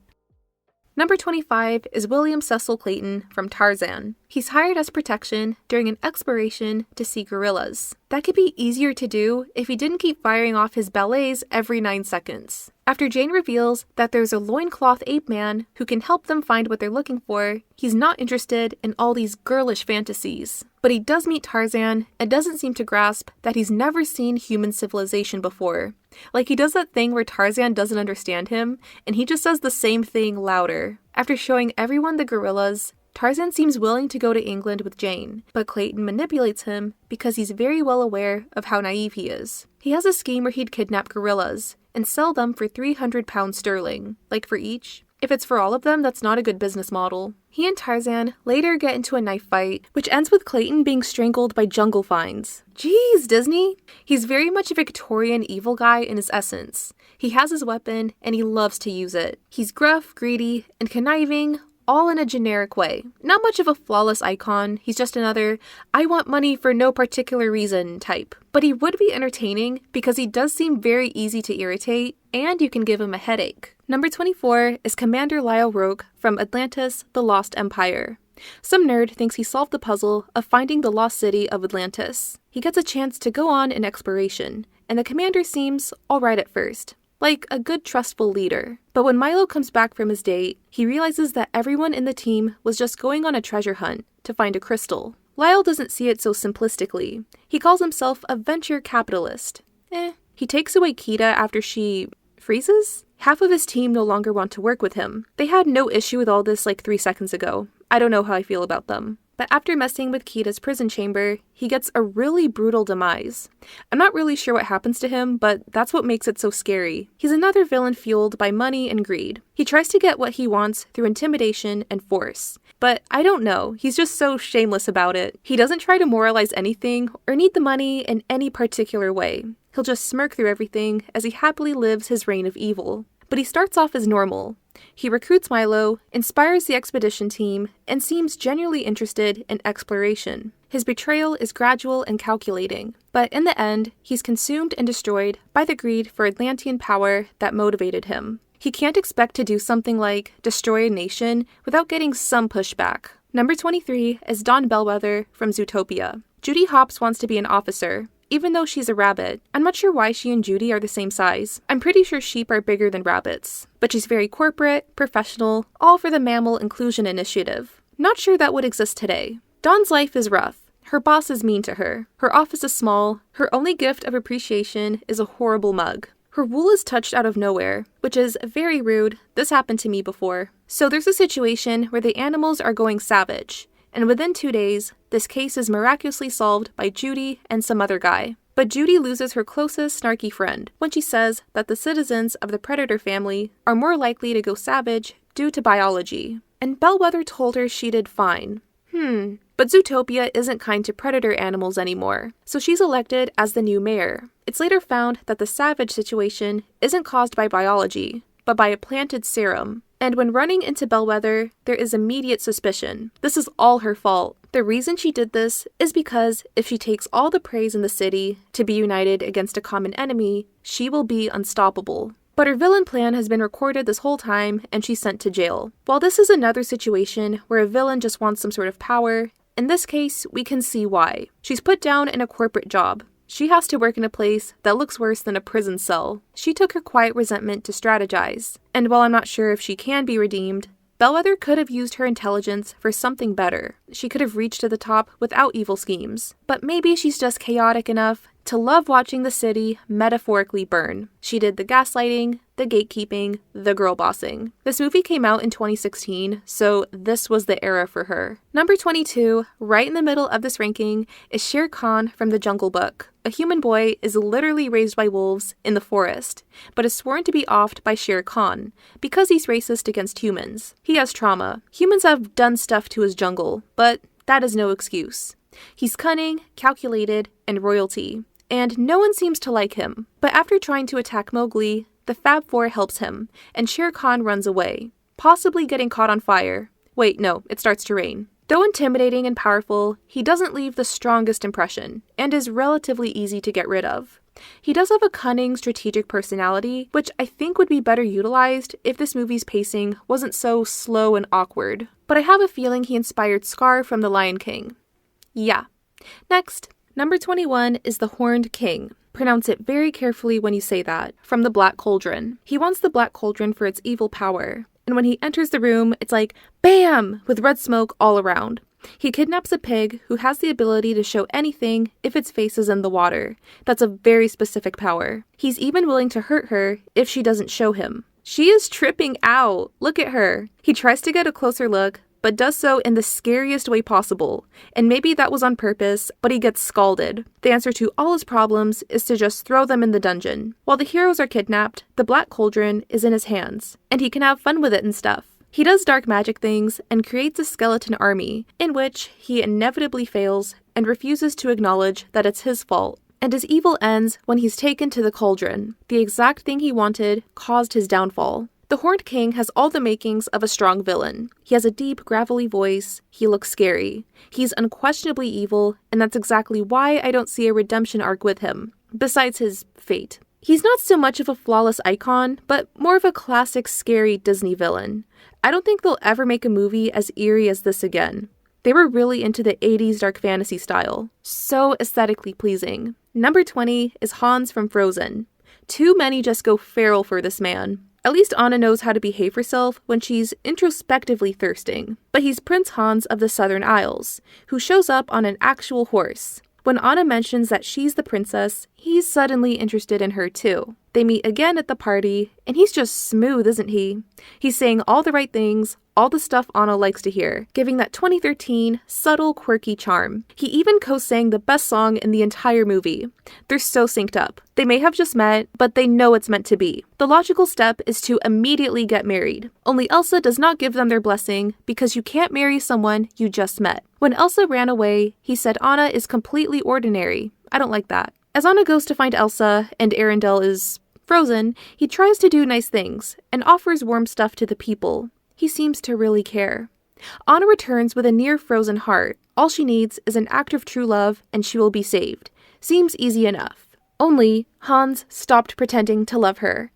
Number 25 is William Cecil Clayton from Tarzan. He's hired as protection during an exploration to see gorillas. That could be easier to do if he didn't keep firing off his ballets every 9 seconds. After Jane reveals that there's a loincloth ape man who can help them find what they're looking for, he's not interested in all these girlish fantasies. But he does meet Tarzan and doesn't seem to grasp that he's never seen human civilization before. Like, he does that thing where Tarzan doesn't understand him, and he just does the same thing louder. After showing everyone the gorillas, Tarzan seems willing to go to England with Jane, but Clayton manipulates him because he's very well aware of how naive he is. He has a scheme where he'd kidnap gorillas and sell them for £300 sterling, like for each. If it's for all of them, that's not a good business model. He and Tarzan later get into a knife fight, which ends with Clayton being strangled by jungle vines. Jeez, Disney! He's very much a Victorian evil guy in his essence. He has his weapon, and he loves to use it. He's gruff, greedy, and conniving, all in a generic way. Not much of a flawless icon, he's just another I want money for no particular reason type. But he would be entertaining because he does seem very easy to irritate, and you can give him a headache. Number 24 is Commander Lyle Roke from Atlantis, the Lost Empire. Some nerd thinks he solved the puzzle of finding the lost city of Atlantis. He gets a chance to go on an exploration, and the commander seems alright at first. Like a good trustful leader. But when Milo comes back from his date, he realizes that everyone in the team was just going on a treasure hunt to find a crystal. Lyle doesn't see it so simplistically. He calls himself a venture capitalist. He takes away Kita after she freezes? Half of his team no longer want to work with him. They had no issue with all this like 3 seconds ago. I don't know how I feel about them. But after messing with Kita's prison chamber, he gets a really brutal demise. I'm not really sure what happens to him, but that's what makes it so scary. He's another villain fueled by money and greed. He tries to get what he wants through intimidation and force. But I don't know, he's just so shameless about it. He doesn't try to moralize anything or need the money in any particular way. He'll just smirk through everything as he happily lives his reign of evil. But he starts off as normal. He recruits Milo, inspires the expedition team, and seems genuinely interested in exploration. His betrayal is gradual and calculating, but in the end, he's consumed and destroyed by the greed for Atlantean power that motivated him. He can't expect to do something like destroy a nation without getting some pushback. Number 23 is Dawn Bellwether from Zootopia. Judy Hopps wants to be an officer, even though she's a rabbit. I'm not sure why she and Judy are the same size. I'm pretty sure sheep are bigger than rabbits. But she's very corporate, professional, all for the Mammal Inclusion Initiative. Not sure that would exist today. Dawn's life is rough. Her boss is mean to her. Her office is small. Her only gift of appreciation is a horrible mug. Her wool is touched out of nowhere, which is very rude. This happened to me before. So there's a situation where the animals are going savage. And within 2 days, this case is miraculously solved by Judy and some other guy. But Judy loses her closest snarky friend when she says that the citizens of the predator family are more likely to go savage due to biology. And Bellwether told her she did fine. But Zootopia isn't kind to predator animals anymore, so she's elected as the new mayor. It's later found that the savage situation isn't caused by biology, but by a planted serum. And when running into Bellwether, there is immediate suspicion. This is all her fault. The reason she did this is because if she takes all the praise in the city to be united against a common enemy, she will be unstoppable. But her villain plan has been recorded this whole time and she's sent to jail. While this is another situation where a villain just wants some sort of power, in this case, we can see why. She's put down in a corporate job. She has to work in a place that looks worse than a prison cell. She took her quiet resentment to strategize. And while I'm not sure if she can be redeemed, Bellwether could have used her intelligence for something better. She could have reached to the top without evil schemes. But maybe she's just chaotic enough to love watching the city metaphorically burn. She did the gaslighting, the gatekeeping, the girl bossing. This movie came out in 2016, so this was the era for her. Number 22, right in the middle of this ranking, is Shere Khan from The Jungle Book. A human boy is literally raised by wolves in the forest, but is sworn to be offed by Shere Khan because he's racist against humans. He has trauma. Humans have done stuff to his jungle, but that is no excuse. He's cunning, calculated, and royalty, and no one seems to like him. But after trying to attack Mowgli, the Fab Four helps him, and Shere Khan runs away, possibly getting caught on fire. Wait, no, it starts to rain. Though intimidating and powerful, he doesn't leave the strongest impression, and is relatively easy to get rid of. He does have a cunning, strategic personality, which I think would be better utilized if this movie's pacing wasn't so slow and awkward. But I have a feeling he inspired Scar from The Lion King. Yeah. Next, number 21 is the Horned King. Pronounce it very carefully when you say that, from the Black Cauldron. He wants the Black Cauldron for its evil power, and when he enters the room, it's like, BAM! With red smoke all around. He kidnaps a pig who has the ability to show anything if its face is in the water. That's a very specific power. He's even willing to hurt her if she doesn't show him. She is tripping out. Look at her. He tries to get a closer look, but does so in the scariest way possible. And maybe that was on purpose, but he gets scalded. The answer to all his problems is to just throw them in the dungeon. While the heroes are kidnapped, the Black Cauldron is in his hands, and he can have fun with it and stuff. He does dark magic things and creates a skeleton army, in which he inevitably fails and refuses to acknowledge that it's his fault. And his evil ends when he's taken to the cauldron. The exact thing he wanted caused his downfall. The Horned King has all the makings of a strong villain. He has a deep, gravelly voice. He looks scary. He's unquestionably evil, and that's exactly why I don't see a redemption arc with him, besides his fate. He's not so much of a flawless icon, but more of a classic scary Disney villain. I don't think they'll ever make a movie as eerie as this again. They were really into the 80s dark fantasy style. So aesthetically pleasing. Number 20 is Hans from Frozen. Too many just go feral for this man. At least Anna knows how to behave herself when she's introspectively thirsting. But he's Prince Hans of the Southern Isles, who shows up on an actual horse. When Anna mentions that she's the princess, he's suddenly interested in her too. They meet again at the party, and he's just smooth, isn't he? He's saying all the right things, all the stuff Anna likes to hear, giving that 2013 subtle, quirky charm. He even co-sang the best song in the entire movie. They're so synced up. They may have just met, but they know it's meant to be. The logical step is to immediately get married. Only Elsa does not give them their blessing because you can't marry someone you just met. When Elsa ran away, he said Anna is completely ordinary. I don't like that. As Anna goes to find Elsa and Arendelle is frozen, he tries to do nice things and offers warm stuff to the people. He seems to really care. Anna returns with a near-frozen heart. All she needs is an act of true love and she will be saved. Seems easy enough. Only, Hans stopped pretending to love her.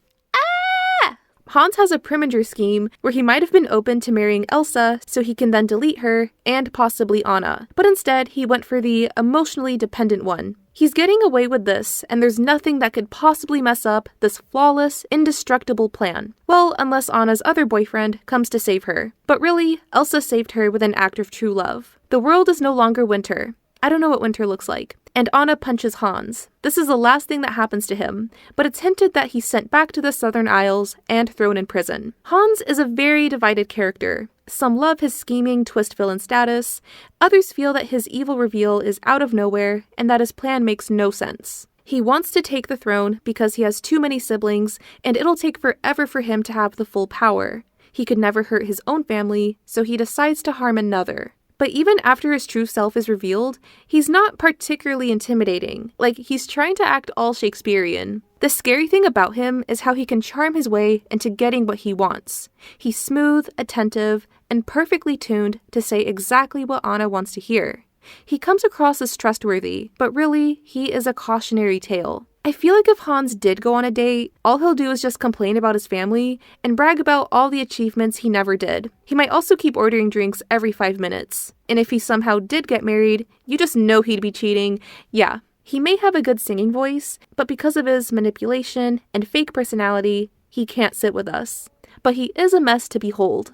Hans has a Preminger scheme where he might have been open to marrying Elsa so he can then delete her and possibly Anna, but instead he went for the emotionally dependent one. He's getting away with this, and there's nothing that could possibly mess up this flawless, indestructible plan. Well, unless Anna's other boyfriend comes to save her. But really, Elsa saved her with an act of true love. The world is no longer winter. I don't know what winter looks like. And Anna punches Hans. This is the last thing that happens to him, but it's hinted that he's sent back to the Southern Isles and thrown in prison. Hans is a very divided character. Some love his scheming twist villain status, others feel that his evil reveal is out of nowhere and that his plan makes no sense. He wants to take the throne because he has too many siblings and it'll take forever for him to have the full power. He could never hurt his own family, so he decides to harm another. But even after his true self is revealed, he's not particularly intimidating. Like, he's trying to act all Shakespearean. The scary thing about him is how he can charm his way into getting what he wants. He's smooth, attentive, and perfectly tuned to say exactly what Anna wants to hear. He comes across as trustworthy, but really, he is a cautionary tale. I feel like if Hans did go on a date, all he'll do is just complain about his family and brag about all the achievements he never did. He might also keep ordering drinks every 5 minutes. And if he somehow did get married, you just know he'd be cheating. Yeah, he may have a good singing voice, but because of his manipulation and fake personality, he can't sit with us. But he is a mess to behold.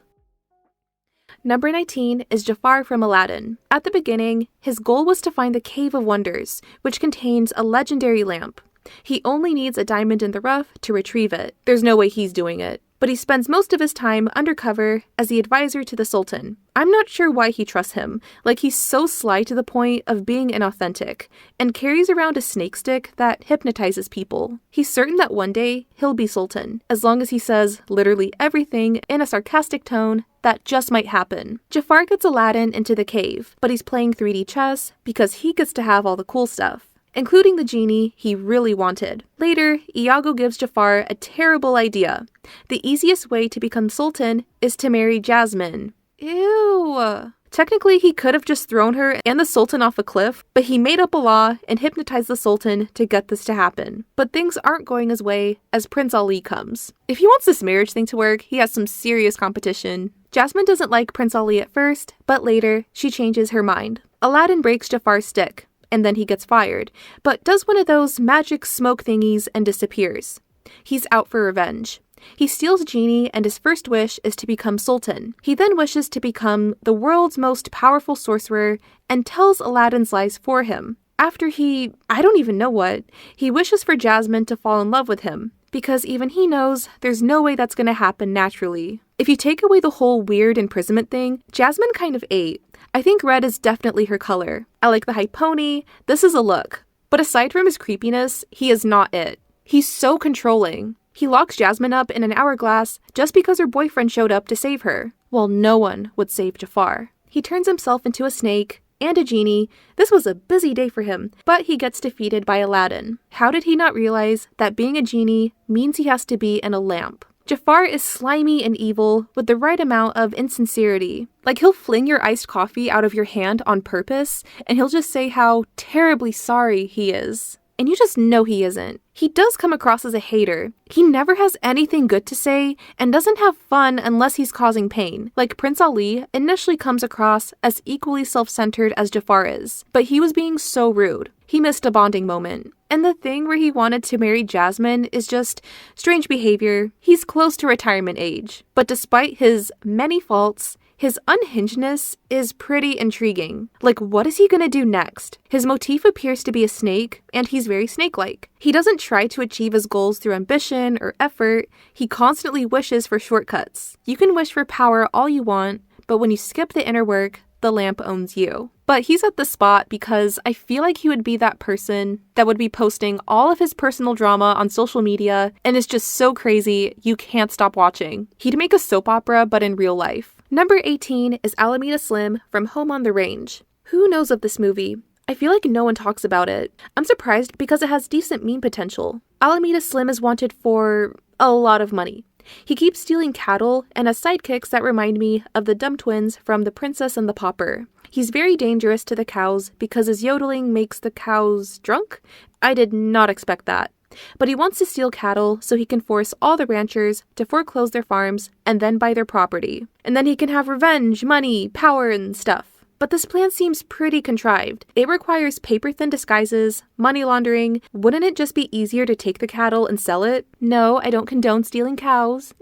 Number 19 is Jafar from Aladdin. At the beginning, his goal was to find the Cave of Wonders, which contains a legendary lamp. He only needs a diamond in the rough to retrieve it. There's no way he's doing it. But he spends most of his time undercover as the advisor to the Sultan. I'm not sure why he trusts him. Like, he's so sly to the point of being inauthentic, and carries around a snake stick that hypnotizes people. He's certain that one day he'll be Sultan, as long as he says literally everything in a sarcastic tone that just might happen. Jafar gets Aladdin into the cave, but he's playing 3D chess because he gets to have all the cool stuff, including the genie he really wanted. Later, Iago gives Jafar a terrible idea. The easiest way to become Sultan is to marry Jasmine. Ew. Technically, he could have just thrown her and the Sultan off a cliff, but he made up a law and hypnotized the Sultan to get this to happen. But things aren't going his way as Prince Ali comes. If he wants this marriage thing to work, he has some serious competition. Jasmine doesn't like Prince Ali at first, but later, she changes her mind. Aladdin breaks Jafar's stick, and then he gets fired, but does one of those magic smoke thingies and disappears. He's out for revenge. He steals Genie, and his first wish is to become Sultan. He then wishes to become the world's most powerful sorcerer and tells Aladdin's lies for him. After I don't even know what, he wishes for Jasmine to fall in love with him, because even he knows there's no way that's gonna happen naturally. If you take away the whole weird imprisonment thing, Jasmine kind of ate. I think red is definitely her color. I like the high pony, this is a look. But aside from his creepiness, he is not it. He's so controlling. He locks Jasmine up in an hourglass just because her boyfriend showed up to save her. Well, no one would save Jafar. He turns himself into a snake and a genie. This was a busy day for him, but he gets defeated by Aladdin. How did he not realize that being a genie means he has to be in a lamp? Jafar is slimy and evil with the right amount of insincerity. Like, he'll fling your iced coffee out of your hand on purpose, and he'll just say how terribly sorry he is. And you just know he isn't. He does come across as a hater. He never has anything good to say and doesn't have fun unless he's causing pain. Like, Prince Ali initially comes across as equally self-centered as Jafar is, but he was being so rude. He missed a bonding moment. And the thing where he wanted to marry Jasmine is just strange behavior. He's close to retirement age. But despite his many faults, his unhingedness is pretty intriguing. Like, what is he gonna do next? His motif appears to be a snake, and he's very snake-like. He doesn't try to achieve his goals through ambition or effort. He constantly wishes for shortcuts. You can wish for power all you want, but when you skip the inner work, the lamp owns you. But he's at the spot because I feel like he would be that person that would be posting all of his personal drama on social media, and it's just so crazy you can't stop watching. He'd make a soap opera, but in real life. Number 18 is Alameda Slim from Home on the Range. Who knows of this movie? I feel like no one talks about it. I'm surprised because it has decent meme potential. Alameda Slim is wanted for a lot of money. He keeps stealing cattle and has sidekicks that remind me of the dumb twins from The Princess and the Pauper. He's very dangerous to the cows because his yodeling makes the cows drunk. I did not expect that. But he wants to steal cattle so he can force all the ranchers to foreclose their farms and then buy their property. And then he can have revenge, money, power, and stuff. But this plan seems pretty contrived. It requires paper-thin disguises, money laundering. Wouldn't it just be easier to take the cattle and sell it? No, I don't condone stealing cows.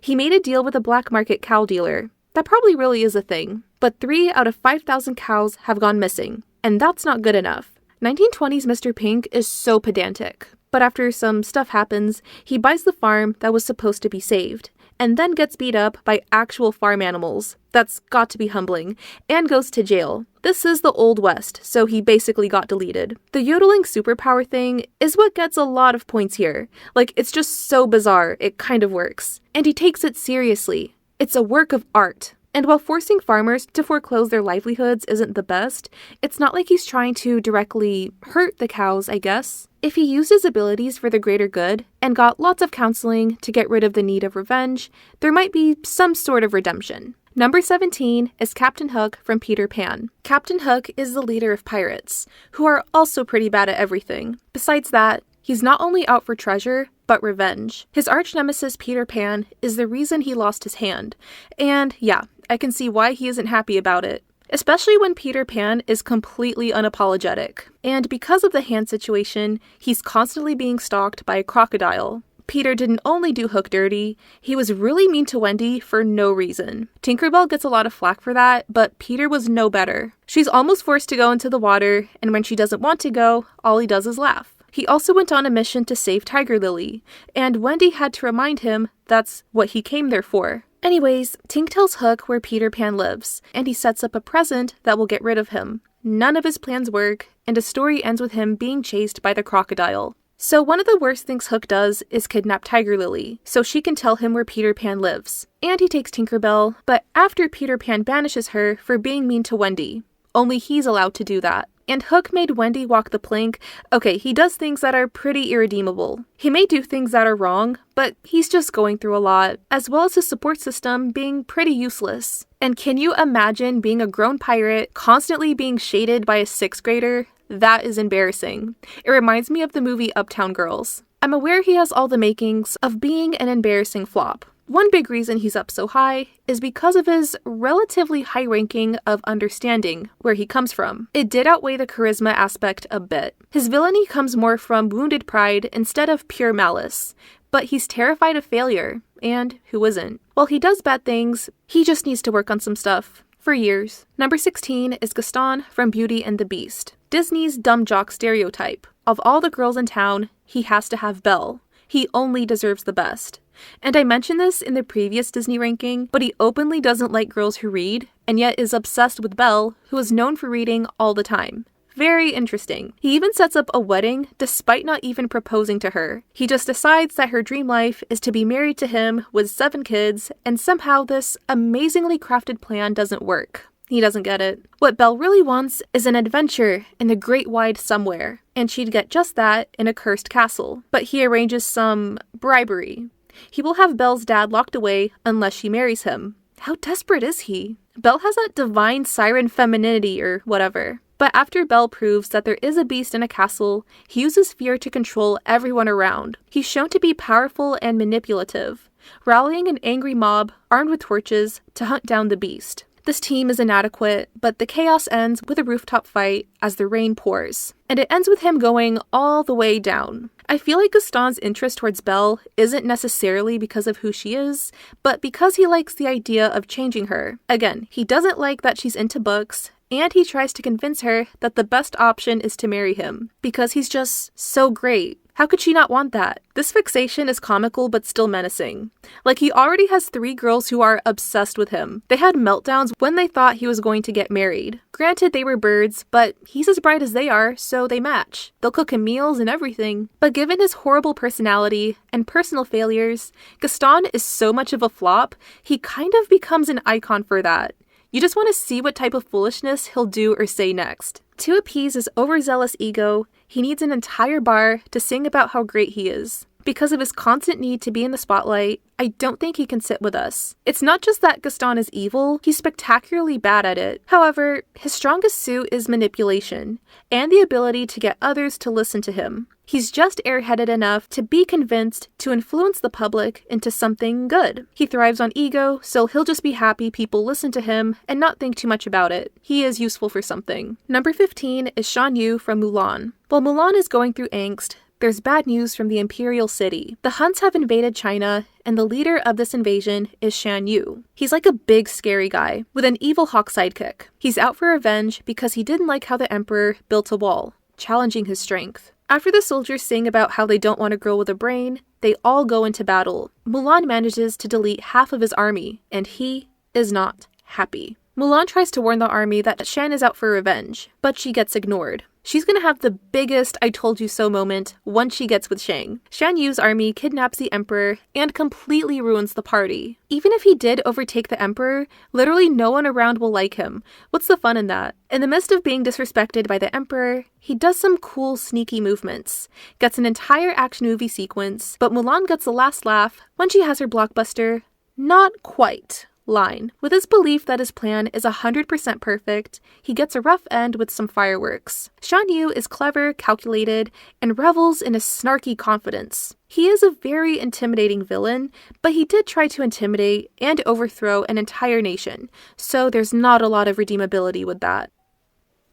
He made a deal with a black market cow dealer. That probably really is a thing. But 3 out of 5,000 cows have gone missing. And that's not good enough. 1920s Mr. Pink is so pedantic. But after some stuff happens, he buys the farm that was supposed to be saved, and then gets beat up by actual farm animals. That's got to be humbling, and goes to jail. This is the Old West, so he basically got deleted. The yodeling superpower thing is what gets a lot of points here. Like, it's just so bizarre, it kind of works. And he takes it seriously. It's a work of art. And while forcing farmers to foreclose their livelihoods isn't the best, it's not like he's trying to directly hurt the cows, I guess. If he used his abilities for the greater good and got lots of counseling to get rid of the need of revenge, there might be some sort of redemption. Number 17 is Captain Hook from Peter Pan. Captain Hook is the leader of pirates, who are also pretty bad at everything. Besides that, he's not only out for treasure, but revenge. His arch-nemesis Peter Pan is the reason he lost his hand. And yeah, I can see why he isn't happy about it. Especially when Peter Pan is completely unapologetic. And because of the hand situation, he's constantly being stalked by a crocodile. Peter didn't only do Hook dirty, he was really mean to Wendy for no reason. Tinkerbell gets a lot of flack for that, but Peter was no better. She's almost forced to go into the water, and when she doesn't want to go, all he does is laugh. He also went on a mission to save Tiger Lily, and Wendy had to remind him that's what he came there for. Anyways, Tink tells Hook where Peter Pan lives, and he sets up a present that will get rid of him. None of his plans work, and the story ends with him being chased by the crocodile. So one of the worst things Hook does is kidnap Tiger Lily, so she can tell him where Peter Pan lives. And he takes Tinkerbell, but after Peter Pan banishes her for being mean to Wendy. Only he's allowed to do that. And Hook made Wendy walk the plank. Okay, he does things that are pretty irredeemable. He may do things that are wrong, but he's just going through a lot, as well as his support system being pretty useless. And can you imagine being a grown pirate, constantly being shaded by a 6th grader? That is embarrassing. It reminds me of the movie Uptown Girls. I'm aware he has all the makings of being an embarrassing flop. One big reason he's up so high is because of his relatively high ranking of understanding where he comes from. It did outweigh the charisma aspect a bit. His villainy comes more from wounded pride instead of pure malice, but he's terrified of failure, and who isn't? While he does bad things, he just needs to work on some stuff. For years. Number 16 is Gaston from Beauty and the Beast. Disney's dumb jock stereotype. Of all the girls in town, he has to have Belle. He only deserves the best. And I mentioned this in the previous Disney ranking, but he openly doesn't like girls who read, and yet is obsessed with Belle, who is known for reading all the time. Very interesting. He even sets up a wedding despite not even proposing to her. He just decides that her dream life is to be married to him with 7 kids, and somehow this amazingly crafted plan doesn't work. He doesn't get it. What Belle really wants is an adventure in the great wide somewhere, and she'd get just that in a cursed castle. But he arranges some bribery. He will have Belle's dad locked away unless she marries him. How desperate is he? Belle has that divine siren femininity or whatever. But after Belle proves that there is a beast in a castle, he uses fear to control everyone around. He's shown to be powerful and manipulative, rallying an angry mob armed with torches to hunt down the beast. This team is inadequate, but the chaos ends with a rooftop fight as the rain pours. And it ends with him going all the way down. I feel like Gaston's interest towards Belle isn't necessarily because of who she is, but because he likes the idea of changing her. Again, he doesn't like that she's into books, and he tries to convince her that the best option is to marry him, because he's just so great. How could she not want that? This fixation is comical but still menacing. Like, he already has 3 girls who are obsessed with him. They had meltdowns when they thought he was going to get married. Granted, they were birds, but he's as bright as they are, so they match. They'll cook him meals and everything. But given his horrible personality and personal failures, Gaston is so much of a flop, he kind of becomes an icon for that. You just want to see what type of foolishness he'll do or say next. To appease his overzealous ego, he needs an entire bar to sing about how great he is. Because of his constant need to be in the spotlight, I don't think he can sit with us. It's not just that Gaston is evil, he's spectacularly bad at it. However, his strongest suit is manipulation, and the ability to get others to listen to him. He's just airheaded enough to be convinced to influence the public into something good. He thrives on ego, so he'll just be happy people listen to him and not think too much about it. He is useful for something. Number 15 is Shan Yu from Mulan. While Mulan is going through angst, there's bad news from the Imperial City. The Huns have invaded China, and the leader of this invasion is Shan Yu. He's like a big, scary guy, with an evil hawk sidekick. He's out for revenge because he didn't like how the Emperor built a wall, challenging his strength. After the soldiers sing about how they don't want a girl with a brain, they all go into battle. Mulan manages to delete half of his army, and he is not happy. Mulan tries to warn the army that Shan is out for revenge, but she gets ignored. She's gonna have the biggest I told you so moment once she gets with Shang. Shan Yu's army kidnaps the Emperor and completely ruins the party. Even if he did overtake the Emperor, literally no one around will like him. What's the fun in that? In the midst of being disrespected by the Emperor, he does some cool sneaky movements, gets an entire action movie sequence, but Mulan gets the last laugh when she has her blockbuster, "Not quite" line. With his belief that his plan is 100% perfect, he gets a rough end with some fireworks. Shan Yu is clever, calculated, and revels in his snarky confidence. He is a very intimidating villain, but he did try to intimidate and overthrow an entire nation, so there's not a lot of redeemability with that.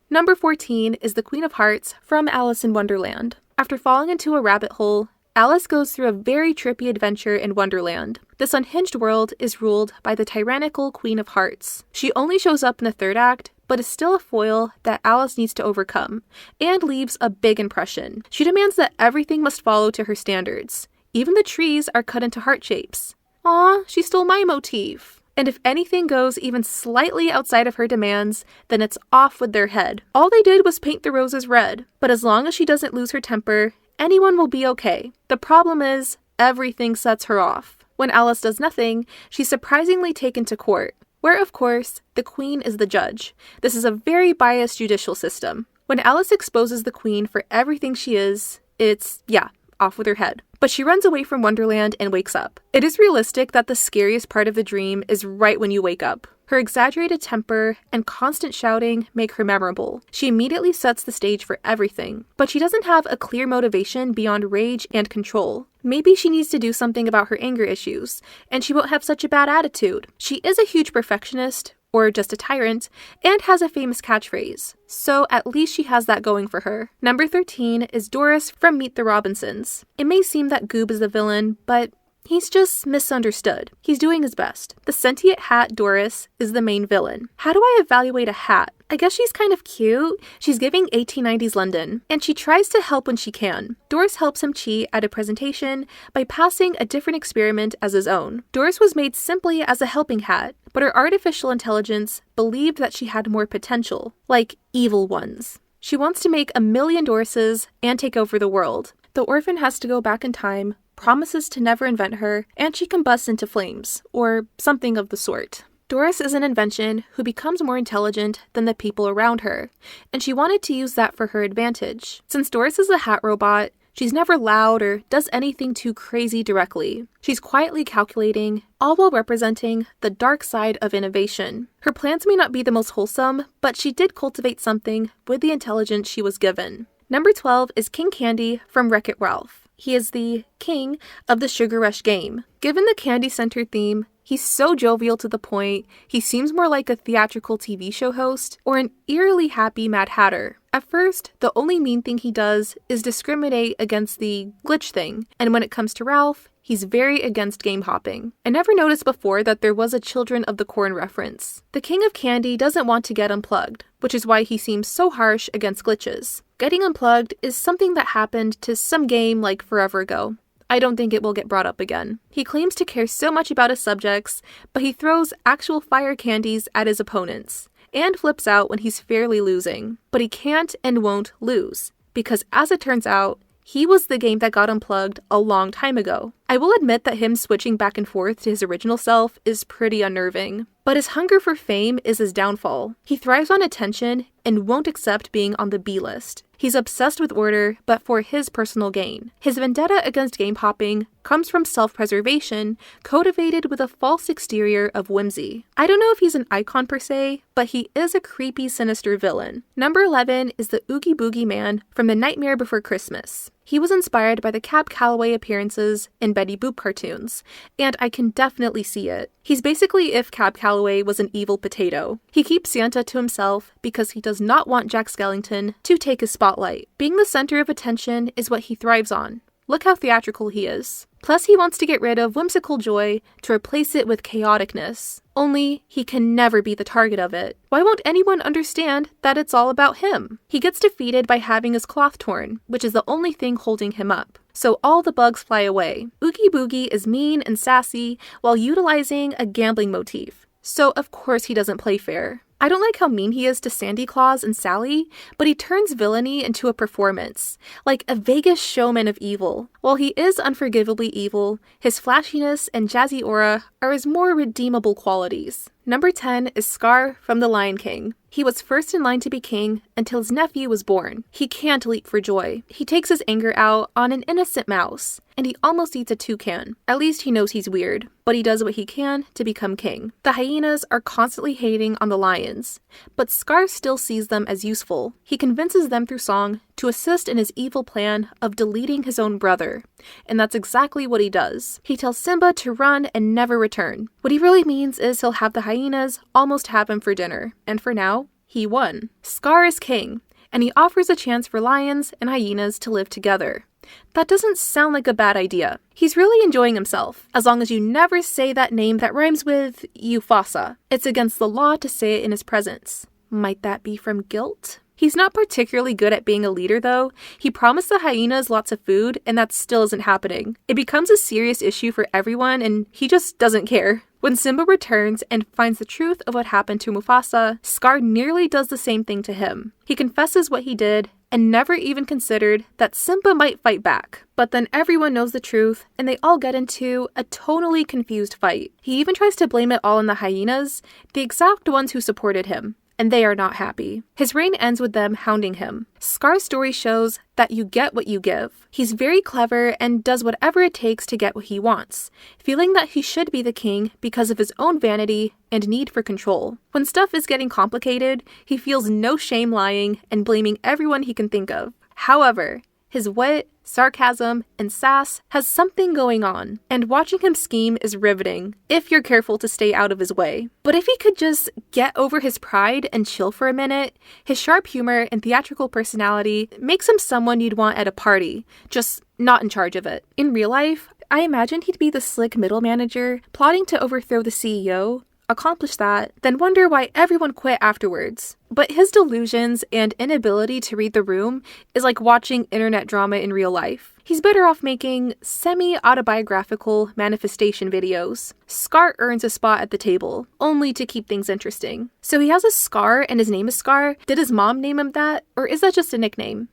Number 14 is the Queen of Hearts from Alice in Wonderland. After falling into a rabbit hole, Alice goes through a very trippy adventure in Wonderland. This unhinged world is ruled by the tyrannical Queen of Hearts. She only shows up in the 3rd act, but is still a foil that Alice needs to overcome, and leaves a big impression. She demands that everything must follow to her standards. Even the trees are cut into heart shapes. Aw, she stole my motif. And if anything goes even slightly outside of her demands, then it's off with their head. All they did was paint the roses red, but as long as she doesn't lose her temper, anyone will be okay. The problem is, everything sets her off. When Alice does nothing, she's surprisingly taken to court, where, of course, the queen is the judge. This is a very biased judicial system. When Alice exposes the queen for everything she is, it's, off with her head. But she runs away from Wonderland and wakes up. It is realistic that the scariest part of the dream is right when you wake up. Her exaggerated temper and constant shouting make her memorable. She immediately sets the stage for everything, but she doesn't have a clear motivation beyond rage and control. Maybe she needs to do something about her anger issues, and she won't have such a bad attitude. She is a huge perfectionist, or just a tyrant, and has a famous catchphrase, so at least she has that going for her. Number 13 is Doris from Meet the Robinsons. It may seem that Goob is the villain, but he's just misunderstood. He's doing his best. The sentient hat Doris is the main villain. How do I evaluate a hat? I guess she's kind of cute. She's giving 1890s London, and she tries to help when she can. Doris helps him cheat at a presentation by passing a different experiment as his own. Doris was made simply as a helping hat, but her artificial intelligence believed that she had more potential, like evil ones. She wants to make 1,000,000 Dorises and take over the world. The orphan has to go back in time, promises to never invent her, and she combusts into flames, or something of the sort. Doris is an invention who becomes more intelligent than the people around her, and she wanted to use that for her advantage. Since Doris is a hat robot, she's never loud or does anything too crazy directly. She's quietly calculating, all while representing the dark side of innovation. Her plans may not be the most wholesome, but she did cultivate something with the intelligence she was given. Number 12 is King Candy from Wreck-It Ralph. He is the king of the Sugar Rush game. Given the candy-centered theme, He's so jovial to the point, he seems more like a theatrical TV show host or an eerily happy Mad Hatter. At first, the only mean thing he does is discriminate against the glitch thing, and when it comes to Ralph, he's very against game hopping. I never noticed before that there was a Children of the Corn reference. The King of Candy doesn't want to get unplugged, which is why he seems so harsh against glitches. Getting unplugged is something that happened to some game like forever ago. I don't think it will get brought up again. He claims to care so much about his subjects, but he throws actual fire candies at his opponents, and flips out when he's fairly losing. But he can't and won't lose, because as it turns out, he was the game that got unplugged a long time ago. I will admit that him switching back and forth to his original self is pretty unnerving, but his hunger for fame is his downfall. He thrives on attention and won't accept being on the B list. He's obsessed with order, but for his personal gain. His vendetta against game hopping comes from self-preservation, cultivated with a false exterior of whimsy. I don't know if he's an icon per se, but he is a creepy, sinister villain. Number 11 is the Oogie Boogie Man from The Nightmare Before Christmas. He was inspired by the Cab Calloway appearances in Betty Boop cartoons, and I can definitely see it. He's basically if Cab Calloway was an evil potato. He keeps Santa to himself because he does not want Jack Skellington to take his spotlight. Being the center of attention is what he thrives on. Look how theatrical he is. Plus, he wants to get rid of whimsical joy to replace it with chaoticness. Only, he can never be the target of it. Why won't anyone understand that it's all about him? He gets defeated by having his cloth torn, which is the only thing holding him up. So all the bugs fly away. Oogie Boogie is mean and sassy while utilizing a gambling motif. So of course he doesn't play fair. I don't like how mean he is to Sandy Claus and Sally, but he turns villainy into a performance, like a Vegas showman of evil. While he is unforgivably evil, his flashiness and jazzy aura are his more redeemable qualities. Number 10 is Scar from The Lion King. He was first in line to be king until his nephew was born. He can't leap for joy. He takes his anger out on an innocent mouse, and he almost eats a toucan. At least he knows he's weird, but he does what he can to become king. The hyenas are constantly hating on the lions, but Scar still sees them as useful. He convinces them through song to assist in his evil plan of deleting his own brother, and that's exactly what he does. He tells Simba to run and never return. What he really means is he'll have the hyenas almost have him for dinner, and for now, he won. Scar is king, and he offers a chance for lions and hyenas to live together. That doesn't sound like a bad idea. He's really enjoying himself, as long as you never say that name that rhymes with Mufasa. It's against the law to say it in his presence. Might that be from guilt? He's not particularly good at being a leader, though. He promised the hyenas lots of food, and that still isn't happening. It becomes a serious issue for everyone, and he just doesn't care. When Simba returns and finds the truth of what happened to Mufasa, Scar nearly does the same thing to him. He confesses what he did, and never even considered that Simba might fight back. But then everyone knows the truth, and they all get into a totally confused fight. He even tries to blame it all on the hyenas, the exact ones who supported him, and they are not happy. His reign ends with them hounding him. Scar's story shows that you get what you give. He's very clever and does whatever it takes to get what he wants, feeling that he should be the king because of his own vanity and need for control. When stuff is getting complicated, he feels no shame lying and blaming everyone he can think of. However, his wit, sarcasm, and sass has something going on, and watching him scheme is riveting, if you're careful to stay out of his way. But if he could just get over his pride and chill for a minute, his sharp humor and theatrical personality makes him someone you'd want at a party, just not in charge of it. In real life, I imagine he'd be the slick middle manager, plotting to overthrow the CEO, accomplish that, then wonder why everyone quit afterwards. But his delusions and inability to read the room is like watching internet drama in real life. He's better off making semi-autobiographical manifestation videos. Scar earns a spot at the table, only to keep things interesting. So he has a scar and his name is Scar. Did his mom name him that? Or is that just a nickname?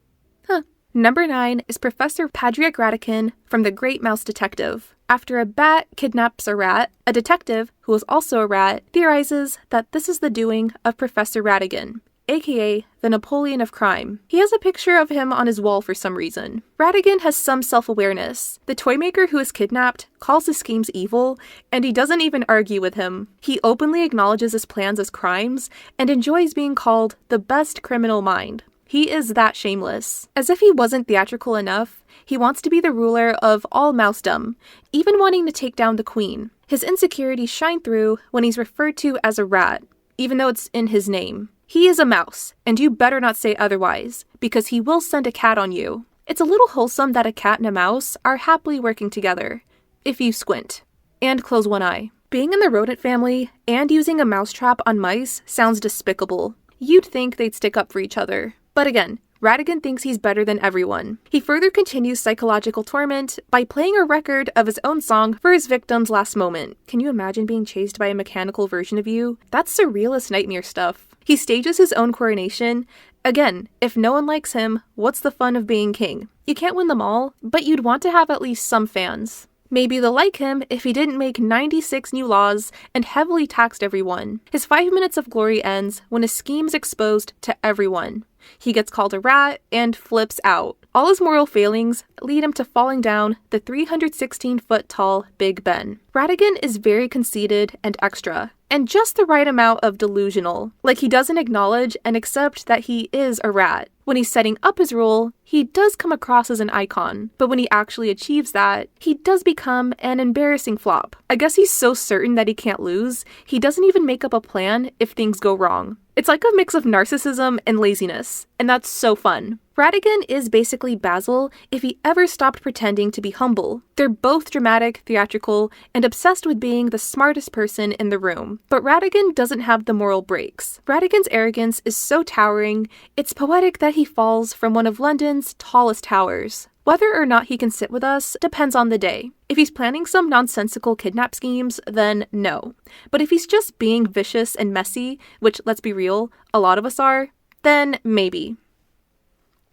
Number 9 is Professor Patrick Ratican from The Great Mouse Detective. After a bat kidnaps a rat, a detective, who is also a rat, theorizes that this is the doing of Professor Ratigan, aka the Napoleon of crime. He has a picture of him on his wall for some reason. Ratigan has some self-awareness. The toymaker who is kidnapped calls his schemes evil, and he doesn't even argue with him. He openly acknowledges his plans as crimes, and enjoys being called the best criminal mind. He is that shameless. As if he wasn't theatrical enough, he wants to be the ruler of all mousedom, even wanting to take down the queen. His insecurities shine through when he's referred to as a rat, even though it's in his name. He is a mouse, and you better not say otherwise, because he will send a cat on you. It's a little wholesome that a cat and a mouse are happily working together, if you squint, and close one eye. Being in the rodent family and using a mousetrap on mice sounds despicable. You'd think they'd stick up for each other. But again, Ratigan thinks he's better than everyone. He further continues psychological torment by playing a record of his own song for his victim's last moment. Can you imagine being chased by a mechanical version of you? That's surrealist nightmare stuff. He stages his own coronation. Again, if no one likes him, what's the fun of being king? You can't win them all, but you'd want to have at least some fans. Maybe they'll like him if he didn't make 96 new laws and heavily taxed everyone. His 5 minutes of glory ends when his scheme is exposed to everyone. He gets called a rat and flips out. All his moral failings lead him to falling down the 316-foot-tall Big Ben. Ratigan is very conceited and extra, and just the right amount of delusional. Like he doesn't acknowledge and accept that he is a rat. When he's setting up his role, he does come across as an icon, but when he actually achieves that, he does become an embarrassing flop. I guess he's so certain that he can't lose, he doesn't even make up a plan if things go wrong. It's like a mix of narcissism and laziness, and that's so fun. Ratigan is basically Basil if he ever stopped pretending to be humble. They're both dramatic, theatrical, and obsessed with being the smartest person in the room. But Ratigan doesn't have the moral breaks. Ratigan's arrogance is so towering, it's poetic that he falls from one of London's tallest towers. Whether or not he can sit with us depends on the day. If he's planning some nonsensical kidnap schemes, then no. But if he's just being vicious and messy, which, let's be real, a lot of us are, then maybe.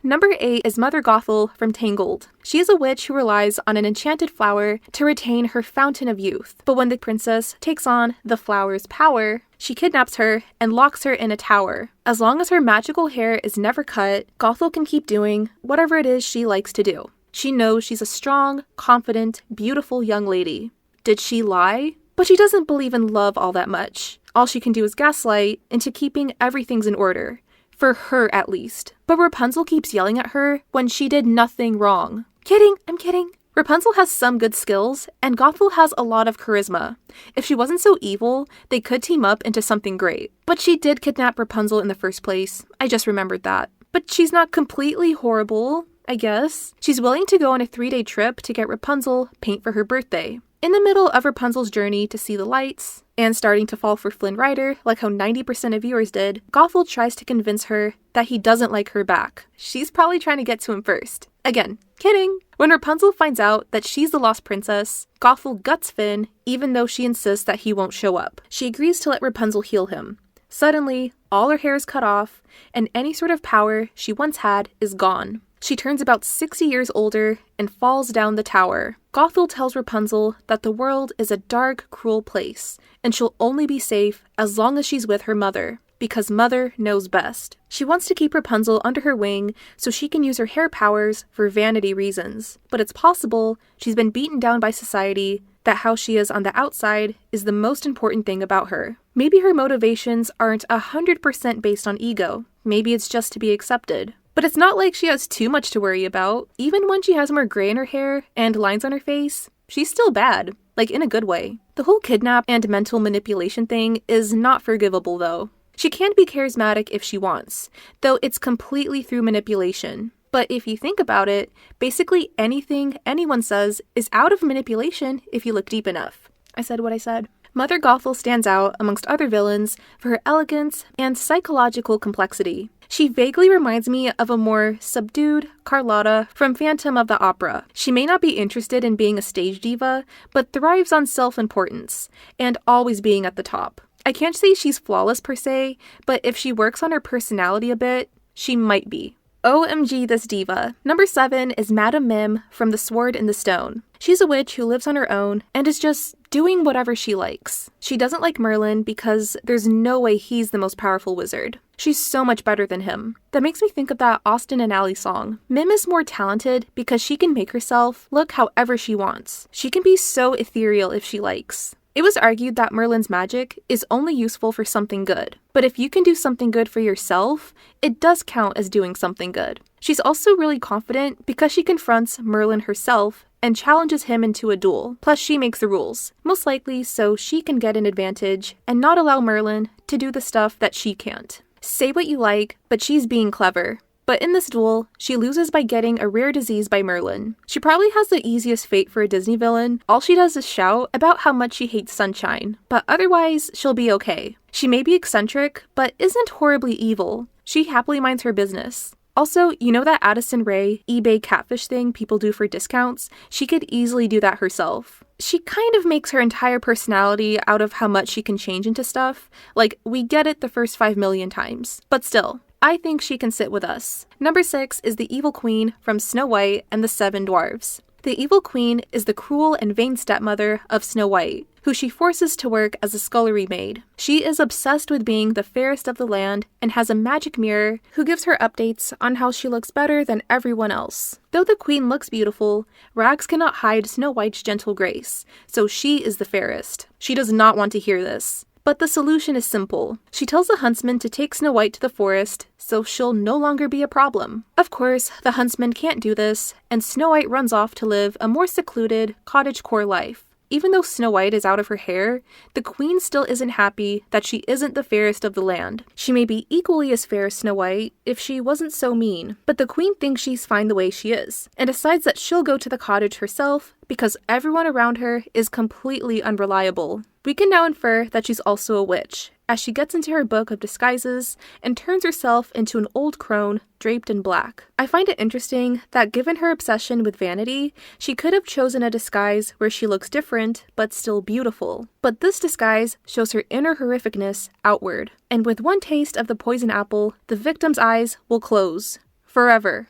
Number 8 is Mother Gothel from Tangled. She is a witch who relies on an enchanted flower to retain her fountain of youth. But when the princess takes on the flower's power, she kidnaps her and locks her in a tower. As long as her magical hair is never cut, Gothel can keep doing whatever it is she likes to do. She knows she's a strong, confident, beautiful young lady. Did she lie? But she doesn't believe in love all that much. All she can do is gaslight into keeping everything's in order. For her, at least. But Rapunzel keeps yelling at her when she did nothing wrong. Kidding, I'm kidding. Rapunzel has some good skills, and Gothel has a lot of charisma. If she wasn't so evil, they could team up into something great. But she did kidnap Rapunzel in the first place. I just remembered that. But she's not completely horrible, I guess. She's willing to go on a 3-day trip to get Rapunzel paint for her birthday. In the middle of Rapunzel's journey to see the lights, and starting to fall for Flynn Rider, like how 90% of viewers did, Gothel tries to convince her that he doesn't like her back. She's probably trying to get to him first. Again, kidding! When Rapunzel finds out that she's the lost princess, Gothel guts Finn, even though she insists that he won't show up. She agrees to let Rapunzel heal him. Suddenly, all her hair is cut off, and any sort of power she once had is gone. She turns about 60 years older and falls down the tower. Gothel tells Rapunzel that the world is a dark, cruel place, and she'll only be safe as long as she's with her mother, because Mother knows best. She wants to keep Rapunzel under her wing so she can use her hair powers for vanity reasons. But it's possible she's been beaten down by society, that how she is on the outside is the most important thing about her. Maybe her motivations aren't 100% based on ego. Maybe it's just to be accepted. But it's not like she has too much to worry about. Even when she has more gray in her hair and lines on her face, she's still bad, like in a good way. The whole kidnap and mental manipulation thing is not forgivable though. She can be charismatic if she wants, though it's completely through manipulation. But if you think about it, basically anything anyone says is out of manipulation if you look deep enough. I said what I said. Mother Gothel stands out amongst other villains for her elegance and psychological complexity. She vaguely reminds me of a more subdued Carlotta from Phantom of the Opera. She may not be interested in being a stage diva, but thrives on self-importance and always being at the top. I can't say she's flawless per se, but if she works on her personality a bit, she might be. OMG this diva. Number 7 is Madame Mim from The Sword in the Stone. She's a witch who lives on her own and is just doing whatever she likes. She doesn't like Merlin because there's no way he's the most powerful wizard. She's so much better than him. That makes me think of that Austin and Ally song. Mim is more talented because she can make herself look however she wants. She can be so ethereal if she likes. It was argued that Merlin's magic is only useful for something good, but if you can do something good for yourself, it does count as doing something good. She's also really confident because she confronts Merlin herself and challenges him into a duel, plus she makes the rules, most likely so she can get an advantage and not allow Merlin to do the stuff that she can't. Say what you like, but she's being clever. But in this duel, she loses by getting a rare disease by Merlin. She probably has the easiest fate for a Disney villain. All she does is shout about how much she hates sunshine, but otherwise, she'll be okay. She may be eccentric, but isn't horribly evil. She happily minds her business. Also, you know that Addison Rae eBay catfish thing people do for discounts? She could easily do that herself. She kind of makes her entire personality out of how much she can change into stuff. Like, we get it the first 5 million times. But still, I think she can sit with us. Number 6 is the evil queen from Snow White and the Seven Dwarfs. The evil queen is the cruel and vain stepmother of Snow White, who she forces to work as a scullery maid. She is obsessed with being the fairest of the land and has a magic mirror who gives her updates on how she looks better than everyone else. Though the queen looks beautiful, rags cannot hide Snow White's gentle grace, so she is the fairest. She does not want to hear this. But the solution is simple. She tells the huntsman to take Snow White to the forest, so she'll no longer be a problem. Of course, the huntsman can't do this, and Snow White runs off to live a more secluded, cottagecore life. Even though Snow White is out of her hair, the queen still isn't happy that she isn't the fairest of the land. She may be equally as fair as Snow White if she wasn't so mean, but the queen thinks she's fine the way she is, and decides that she'll go to the cottage herself because everyone around her is completely unreliable. We can now infer that she's also a witch, as she gets into her book of disguises and turns herself into an old crone draped in black. I find it interesting that given her obsession with vanity, she could have chosen a disguise where she looks different but still beautiful. But this disguise shows her inner horrificness outward, and with one taste of the poison apple, the victim's eyes will close. Forever.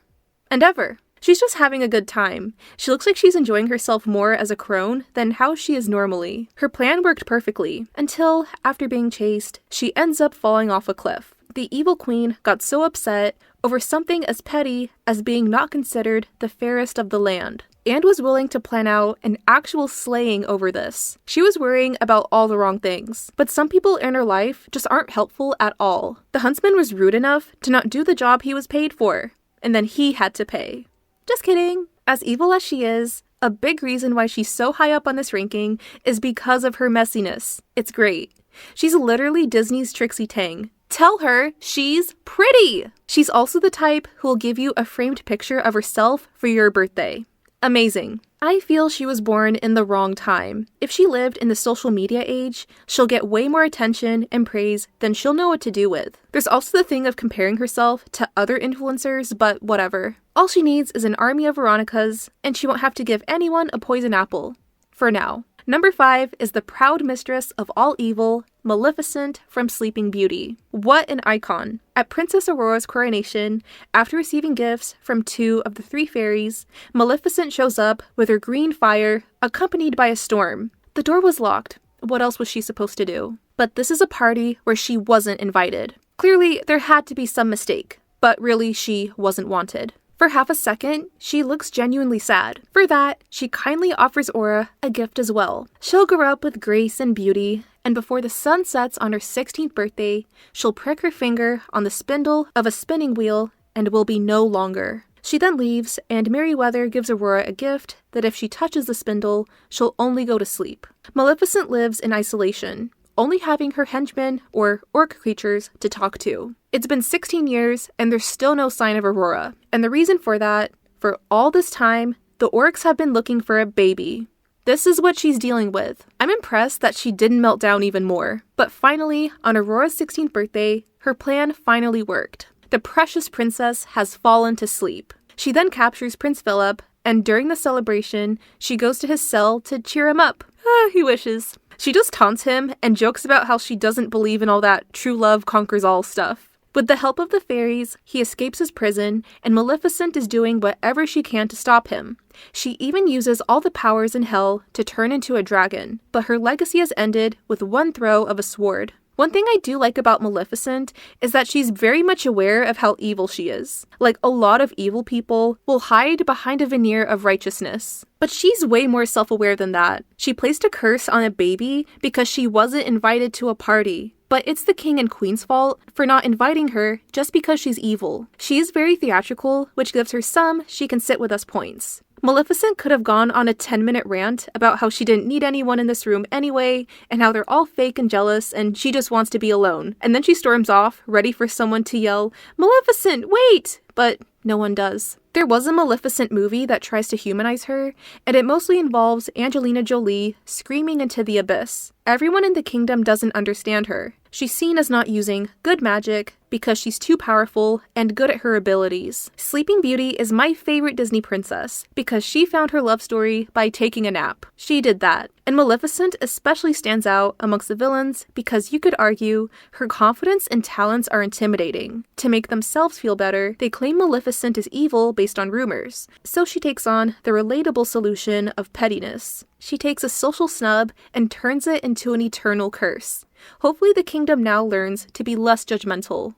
And ever. She's just having a good time. She looks like she's enjoying herself more as a crone than how she is normally. Her plan worked perfectly, until, after being chased, she ends up falling off a cliff. The evil queen got so upset over something as petty as being not considered the fairest of the land, and was willing to plan out an actual slaying over this. She was worrying about all the wrong things, but some people in her life just aren't helpful at all. The huntsman was rude enough to not do the job he was paid for, and then he had to pay. Just kidding. As evil as she is, a big reason why she's so high up on this ranking is because of her messiness. It's great. She's literally Disney's Trixie Tang. Tell her she's pretty! She's also the type who will give you a framed picture of herself for your birthday. Amazing. I feel she was born in the wrong time. If she lived in the social media age, she'll get way more attention and praise than she'll know what to do with. There's also the thing of comparing herself to other influencers, but whatever. All she needs is an army of Veronicas, and she won't have to give anyone a poison apple. For now. Number 5 is the proud mistress of all evil, Maleficent from Sleeping Beauty. What an icon. At Princess Aurora's coronation, after receiving gifts from 2 of the 3 fairies, Maleficent shows up with her green fire, accompanied by a storm. The door was locked. What else was she supposed to do? But this is a party where she wasn't invited. Clearly, there had to be some mistake, but really she wasn't wanted. For half a second, she looks genuinely sad. For that, she kindly offers Aura a gift as well. She'll grow up with grace and beauty, and before the sun sets on her 16th birthday, she'll prick her finger on the spindle of a spinning wheel and will be no longer. She then leaves, and Merryweather gives Aurora a gift that if she touches the spindle, she'll only go to sleep. Maleficent lives in isolation, only having her henchmen, or orc creatures, to talk to. It's been 16 years, and there's still no sign of Aurora. And the reason for that, for all this time, the orcs have been looking for a baby. This is what she's dealing with. I'm impressed that she didn't melt down even more. But finally, on Aurora's 16th birthday, her plan finally worked. The precious princess has fallen to sleep. She then captures Prince Philip, and during the celebration, she goes to his cell to cheer him up. He wishes. She just taunts him and jokes about how she doesn't believe in all that true love conquers all stuff. With the help of the fairies, he escapes his prison, and Maleficent is doing whatever she can to stop him. She even uses all the powers in hell to turn into a dragon, but her legacy has ended with one throw of a sword. One thing I do like about Maleficent is that she's very much aware of how evil she is. Like, a lot of evil people will hide behind a veneer of righteousness. But she's way more self-aware than that. She placed a curse on a baby because she wasn't invited to a party. But it's the king and queen's fault for not inviting her just because she's evil. She is very theatrical, which gives her some she can sit with us points. Maleficent could have gone on a 10-minute rant about how she didn't need anyone in this room anyway, and how they're all fake and jealous, and she just wants to be alone. And then she storms off, ready for someone to yell, "Maleficent, wait!" But no one does. There was a Maleficent movie that tries to humanize her, and it mostly involves Angelina Jolie screaming into the abyss. Everyone in the kingdom doesn't understand her. She's seen as not using good magic because she's too powerful and good at her abilities. Sleeping Beauty is my favorite Disney princess because she found her love story by taking a nap. She did that. And Maleficent especially stands out amongst the villains because you could argue her confidence and talents are intimidating. To make themselves feel better, they claim Maleficent is evil based on rumors. So she takes on the relatable solution of pettiness. She takes a social snub and turns it into an eternal curse. Hopefully the kingdom now learns to be less judgmental.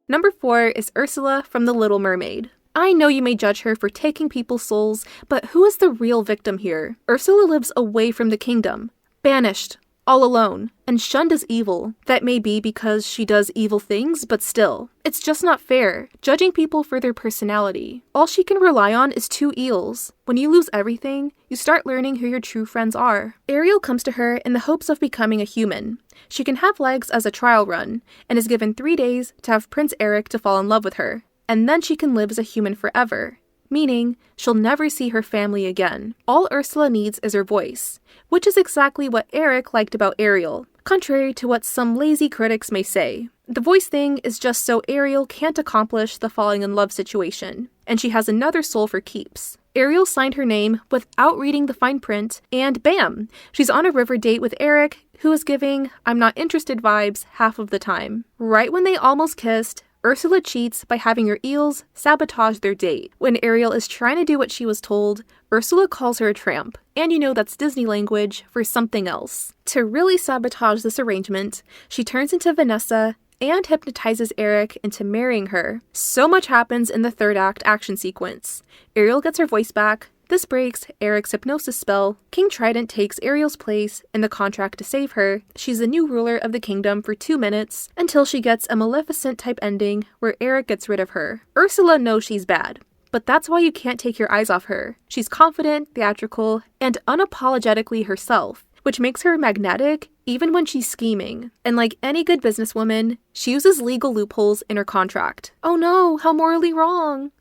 Number 4 is Ursula from The Little Mermaid. I know you may judge her for taking people's souls, but who is the real victim here? Ursula lives away from the kingdom, banished, all alone, and shunned as evil. That may be because she does evil things, but still. It's just not fair, judging people for their personality. All she can rely on is 2 eels. When you lose everything, you start learning who your true friends are. Ariel comes to her in the hopes of becoming a human. She can have legs as a trial run, and is given 3 days to have Prince Eric to fall in love with her. And then she can live as a human forever, meaning she'll never see her family again. All Ursula needs is her voice, which is exactly what Eric liked about Ariel, contrary to what some lazy critics may say. The voice thing is just so Ariel can't accomplish the falling in love situation, and she has another soul for keeps. Ariel signed her name without reading the fine print, and bam! She's on a river date with Eric, who is giving "I'm not interested" vibes half of the time. Right when they almost kissed, Ursula cheats by having her eels sabotage their date. When Ariel is trying to do what she was told, Ursula calls her a tramp, and you know that's Disney language for something else. To really sabotage this arrangement, she turns into Vanessa and hypnotizes Eric into marrying her. So much happens in the 3rd act action sequence. Ariel gets her voice back. This breaks Eric's hypnosis spell. King Trident takes Ariel's place in the contract to save her. She's the new ruler of the kingdom for 2 minutes, until she gets a Maleficent-type ending where Eric gets rid of her. Ursula knows she's bad, but that's why you can't take your eyes off her. She's confident, theatrical, and unapologetically herself, which makes her magnetic even when she's scheming. And like any good businesswoman, she uses legal loopholes in her contract. Oh no, how morally wrong.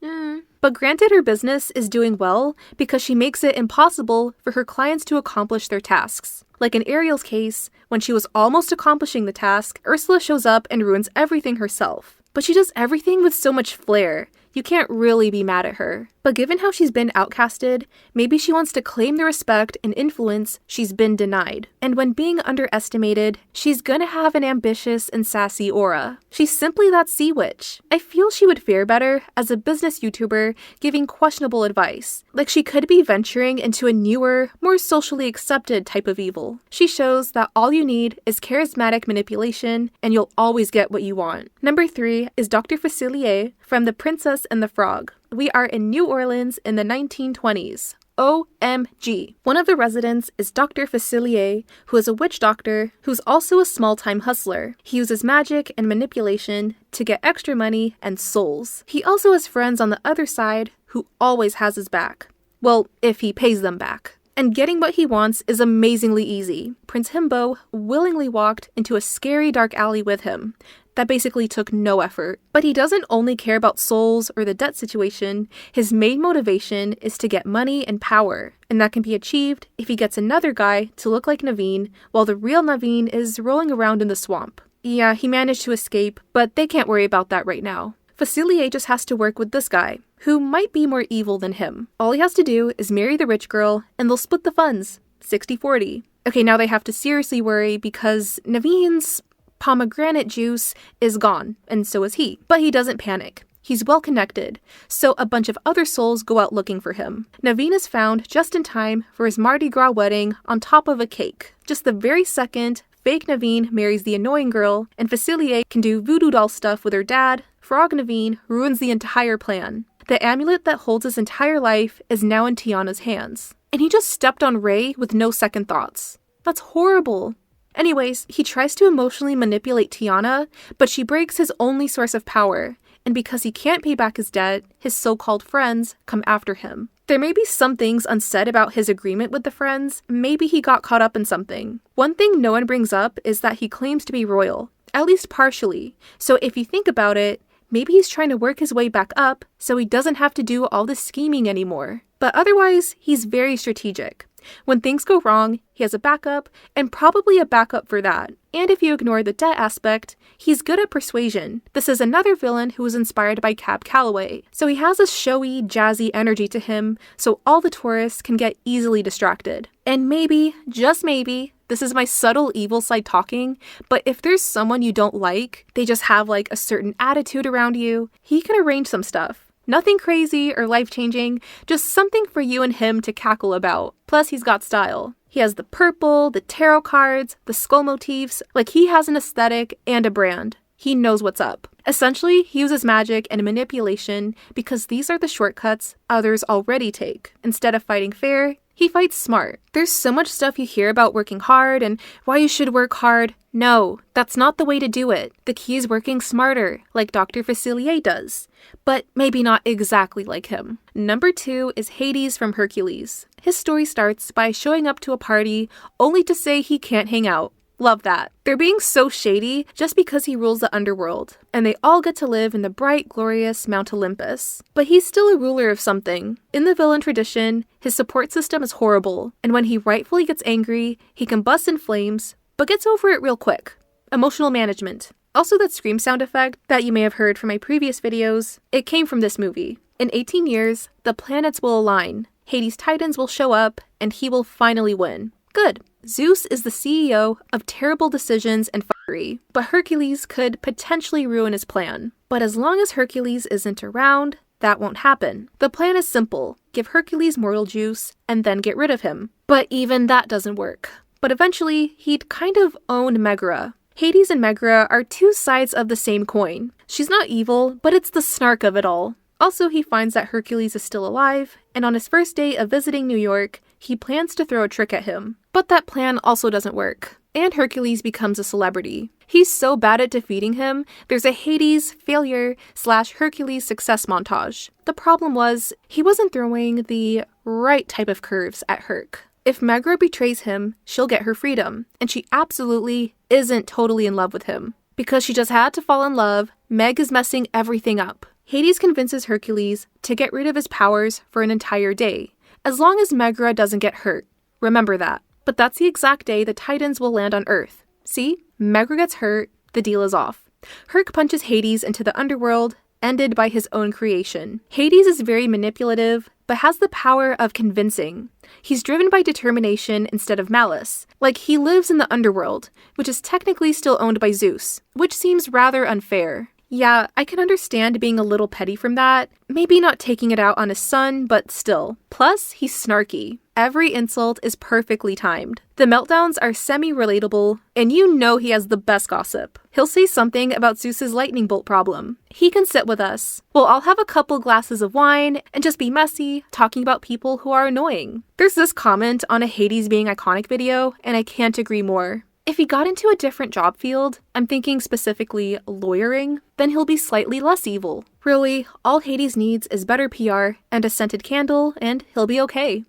But granted, her business is doing well because she makes it impossible for her clients to accomplish their tasks. Like in Ariel's case, when she was almost accomplishing the task, Ursula shows up and ruins everything herself. But she does everything with so much flair. You can't really be mad at her. But given how she's been outcasted, maybe she wants to claim the respect and influence she's been denied. And when being underestimated, she's gonna have an ambitious and sassy aura. She's simply that sea witch. I feel she would fare better as a business YouTuber giving questionable advice. Like she could be venturing into a newer, more socially accepted type of evil. She shows that all you need is charismatic manipulation and you'll always get what you want. Number 3 is Dr. Facilier from The Princess and the Frog. We are in New Orleans in the 1920s. OMG. One of the residents is Dr. Facilier, who is a witch doctor who's also a small-time hustler. He uses magic and manipulation to get extra money and souls. He also has friends on the other side who always has his back. Well, if he pays them back. And getting what he wants is amazingly easy. Prince Himbo willingly walked into a scary dark alley with him. That basically took no effort. But he doesn't only care about souls or the debt situation. His main motivation is to get money and power. And that can be achieved if he gets another guy to look like Naveen, while the real Naveen is rolling around in the swamp. Yeah, he managed to escape, but they can't worry about that right now. Facilier just has to work with this guy, who might be more evil than him. All he has to do is marry the rich girl, and they'll split the funds, 60-40. Okay, now they have to seriously worry because Naveen's pomegranate juice is gone, and so is he. But he doesn't panic. He's well connected, so a bunch of other souls go out looking for him. Naveen is found just in time for his Mardi Gras wedding on top of a cake. Just the very second Fake Naveen marries the annoying girl, and Facilier can do voodoo doll stuff with her dad, Frog Naveen ruins the entire plan. The amulet that holds his entire life is now in Tiana's hands. And he just stepped on Ray with no second thoughts. That's horrible. Anyways, he tries to emotionally manipulate Tiana, but she breaks his only source of power, and because he can't pay back his debt, his so-called friends come after him. There may be some things unsaid about his agreement with the friends. Maybe he got caught up in something. One thing no one brings up is that he claims to be royal, at least partially. So if you think about it, maybe he's trying to work his way back up so he doesn't have to do all this scheming anymore. But otherwise, he's very strategic. When things go wrong, he has a backup, and probably a backup for that. And if you ignore the debt aspect, he's good at persuasion. This is another villain who was inspired by Cab Calloway, so he has a showy, jazzy energy to him, so all the tourists can get easily distracted. And maybe, just maybe, this is my subtle evil side talking, but if there's someone you don't like, they just have like a certain attitude around you, he can arrange some stuff. Nothing crazy or life-changing, just something for you and him to cackle about. Plus, he's got style. He has the purple, the tarot cards, the skull motifs, like he has an aesthetic and a brand. He knows what's up. Essentially, he uses magic and manipulation because these are the shortcuts others already take. Instead of fighting fair, he fights smart. There's so much stuff you hear about working hard and why you should work hard. No, that's not the way to do it. The key is working smarter, like Dr. Facilier does. But maybe not exactly like him. Number 2 is Hades from Hercules. His story starts by showing up to a party only to say he can't hang out. Love that. They're being so shady just because he rules the underworld, and they all get to live in the bright, glorious Mount Olympus. But he's still a ruler of something. In the villain tradition, his support system is horrible, and when he rightfully gets angry, he can bust in flames, but gets over it real quick. Emotional management. Also that scream sound effect that you may have heard from my previous videos, it came from this movie. In 18 years, the planets will align, Hades' titans will show up, and he will finally win. Good. Zeus is the CEO of terrible decisions and fuckery, but Hercules could potentially ruin his plan. But as long as Hercules isn't around, that won't happen. The plan is simple. Give Hercules mortal juice, and then get rid of him. But even that doesn't work. But eventually, he'd kind of own Megara. Hades and Megara are two sides of the same coin. She's not evil, but it's the snark of it all. Also, he finds that Hercules is still alive, and on his first day of visiting New York, he plans to throw a trick at him. But that plan also doesn't work, and Hercules becomes a celebrity. He's so bad at defeating him, there's a Hades failure/Hercules success montage. The problem was, he wasn't throwing the right type of curves at Herc. If Megara betrays him, she'll get her freedom, and she absolutely isn't totally in love with him. Because she just had to fall in love, Meg is messing everything up. Hades convinces Hercules to get rid of his powers for an entire day, as long as Megara doesn't get hurt. Remember that. But that's the exact day the Titans will land on Earth. See? Megara gets hurt, the deal is off. Herc punches Hades into the underworld, ended by his own creation. Hades is very manipulative, but has the power of convincing. He's driven by determination instead of malice. Like, he lives in the underworld, which is technically still owned by Zeus, which seems rather unfair. Yeah, I can understand being a little petty from that. Maybe not taking it out on his son, but still. Plus, he's snarky. Every insult is perfectly timed. The meltdowns are semi-relatable, and you know he has the best gossip. He'll say something about Zeus's lightning bolt problem. He can sit with us. We'll all have a couple glasses of wine and just be messy, talking about people who are annoying. There's this comment on a Hades being iconic video, and I can't agree more. If he got into a different job field, I'm thinking specifically lawyering, then he'll be slightly less evil. Really, all Hades needs is better PR and a scented candle, and he'll be okay.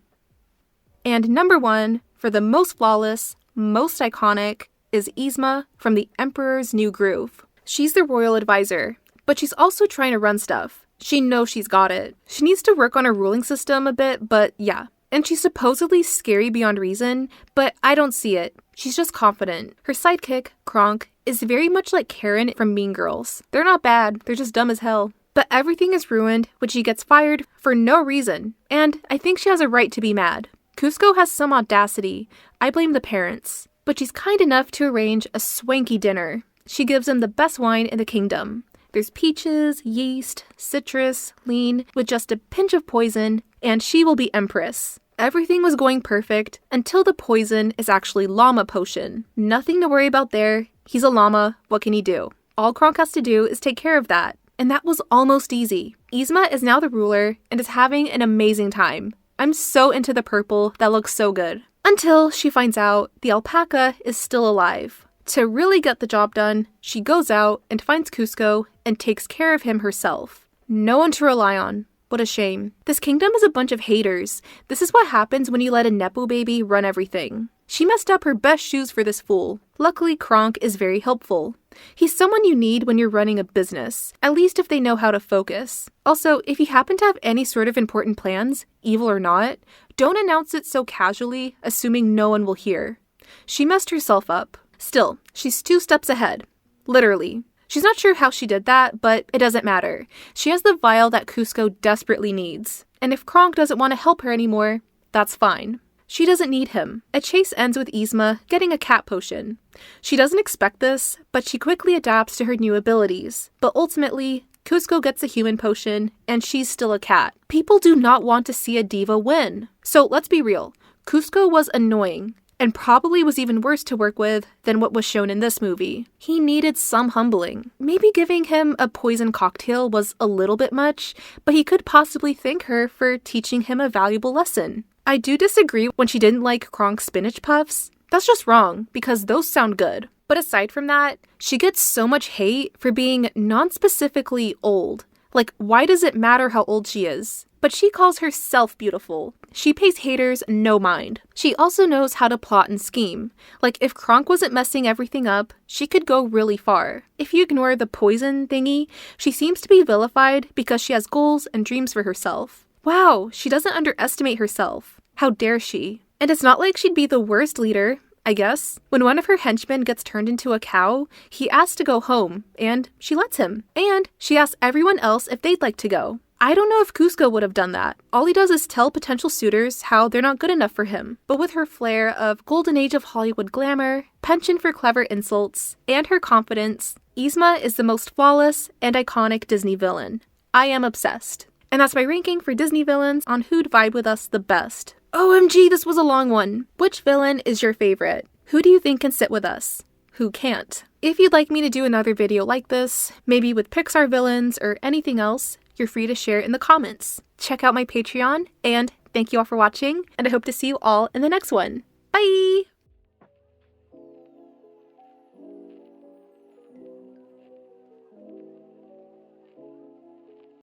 And number 1, for the most flawless, most iconic, is Yzma from The Emperor's New Groove. She's the royal advisor, but she's also trying to run stuff. She knows she's got it. She needs to work on her ruling system a bit, but yeah. And she's supposedly scary beyond reason, but I don't see it. She's just confident. Her sidekick, Kronk, is very much like Karen from Mean Girls. They're not bad, they're just dumb as hell. But everything is ruined when she gets fired for no reason, and I think she has a right to be mad. Cusco has some audacity. I blame the parents. But she's kind enough to arrange a swanky dinner. She gives him the best wine in the kingdom. There's peaches, yeast, citrus, lean, with just a pinch of poison, and she will be empress. Everything was going perfect until the poison is actually llama potion. Nothing to worry about there. He's a llama. What can he do? All Kronk has to do is take care of that. And that was almost easy. Yzma is now the ruler and is having an amazing time. I'm so into the purple. That looks so good. Until she finds out the alpaca is still alive. To really get the job done, she goes out and finds Kuzco and takes care of him herself. No one to rely on. What a shame. This kingdom is a bunch of haters. This is what happens when you let a Nepo baby run everything. She messed up her best shoes for this fool. Luckily, Kronk is very helpful. He's someone you need when you're running a business, at least if they know how to focus. Also, if you happen to have any sort of important plans, evil or not, don't announce it so casually, assuming no one will hear. She messed herself up. Still, she's 2 steps ahead. Literally. She's not sure how she did that, but it doesn't matter. She has the vial that Kuzco desperately needs. And if Kronk doesn't want to help her anymore, that's fine. She doesn't need him. A chase ends with Yzma getting a cat potion. She doesn't expect this, but she quickly adapts to her new abilities. But ultimately, Kuzco gets a human potion, and she's still a cat. People do not want to see a diva win. So let's be real. Kuzco was annoying, and probably was even worse to work with than what was shown in this movie. He needed some humbling. Maybe giving him a poison cocktail was a little bit much, but he could possibly thank her for teaching him a valuable lesson. I do disagree when she didn't like Kronk's spinach puffs. That's just wrong, because those sound good. But aside from that, she gets so much hate for being non-specifically old. Like, why does it matter how old she is? But she calls herself beautiful. She pays haters no mind. She also knows how to plot and scheme. Like, if Kronk wasn't messing everything up, she could go really far. If you ignore the poison thingy, she seems to be vilified because she has goals and dreams for herself. Wow, she doesn't underestimate herself. How dare she? And it's not like she'd be the worst leader, I guess. When one of her henchmen gets turned into a cow, he asks to go home, and she lets him. And she asks everyone else if they'd like to go. I don't know if Kuzco would have done that. All he does is tell potential suitors how they're not good enough for him. But with her flair of golden age of Hollywood glamour, penchant for clever insults, and her confidence, Yzma is the most flawless and iconic Disney villain. I am obsessed. And that's my ranking for Disney villains on who'd vibe with us the best. OMG, this was a long one. Which villain is your favorite? Who do you think can sit with us? Who can't? If you'd like me to do another video like this, maybe with Pixar villains or anything else, you're free to share in the comments. Check out my Patreon, and thank you all for watching, and I hope to see you all in the next one. Bye!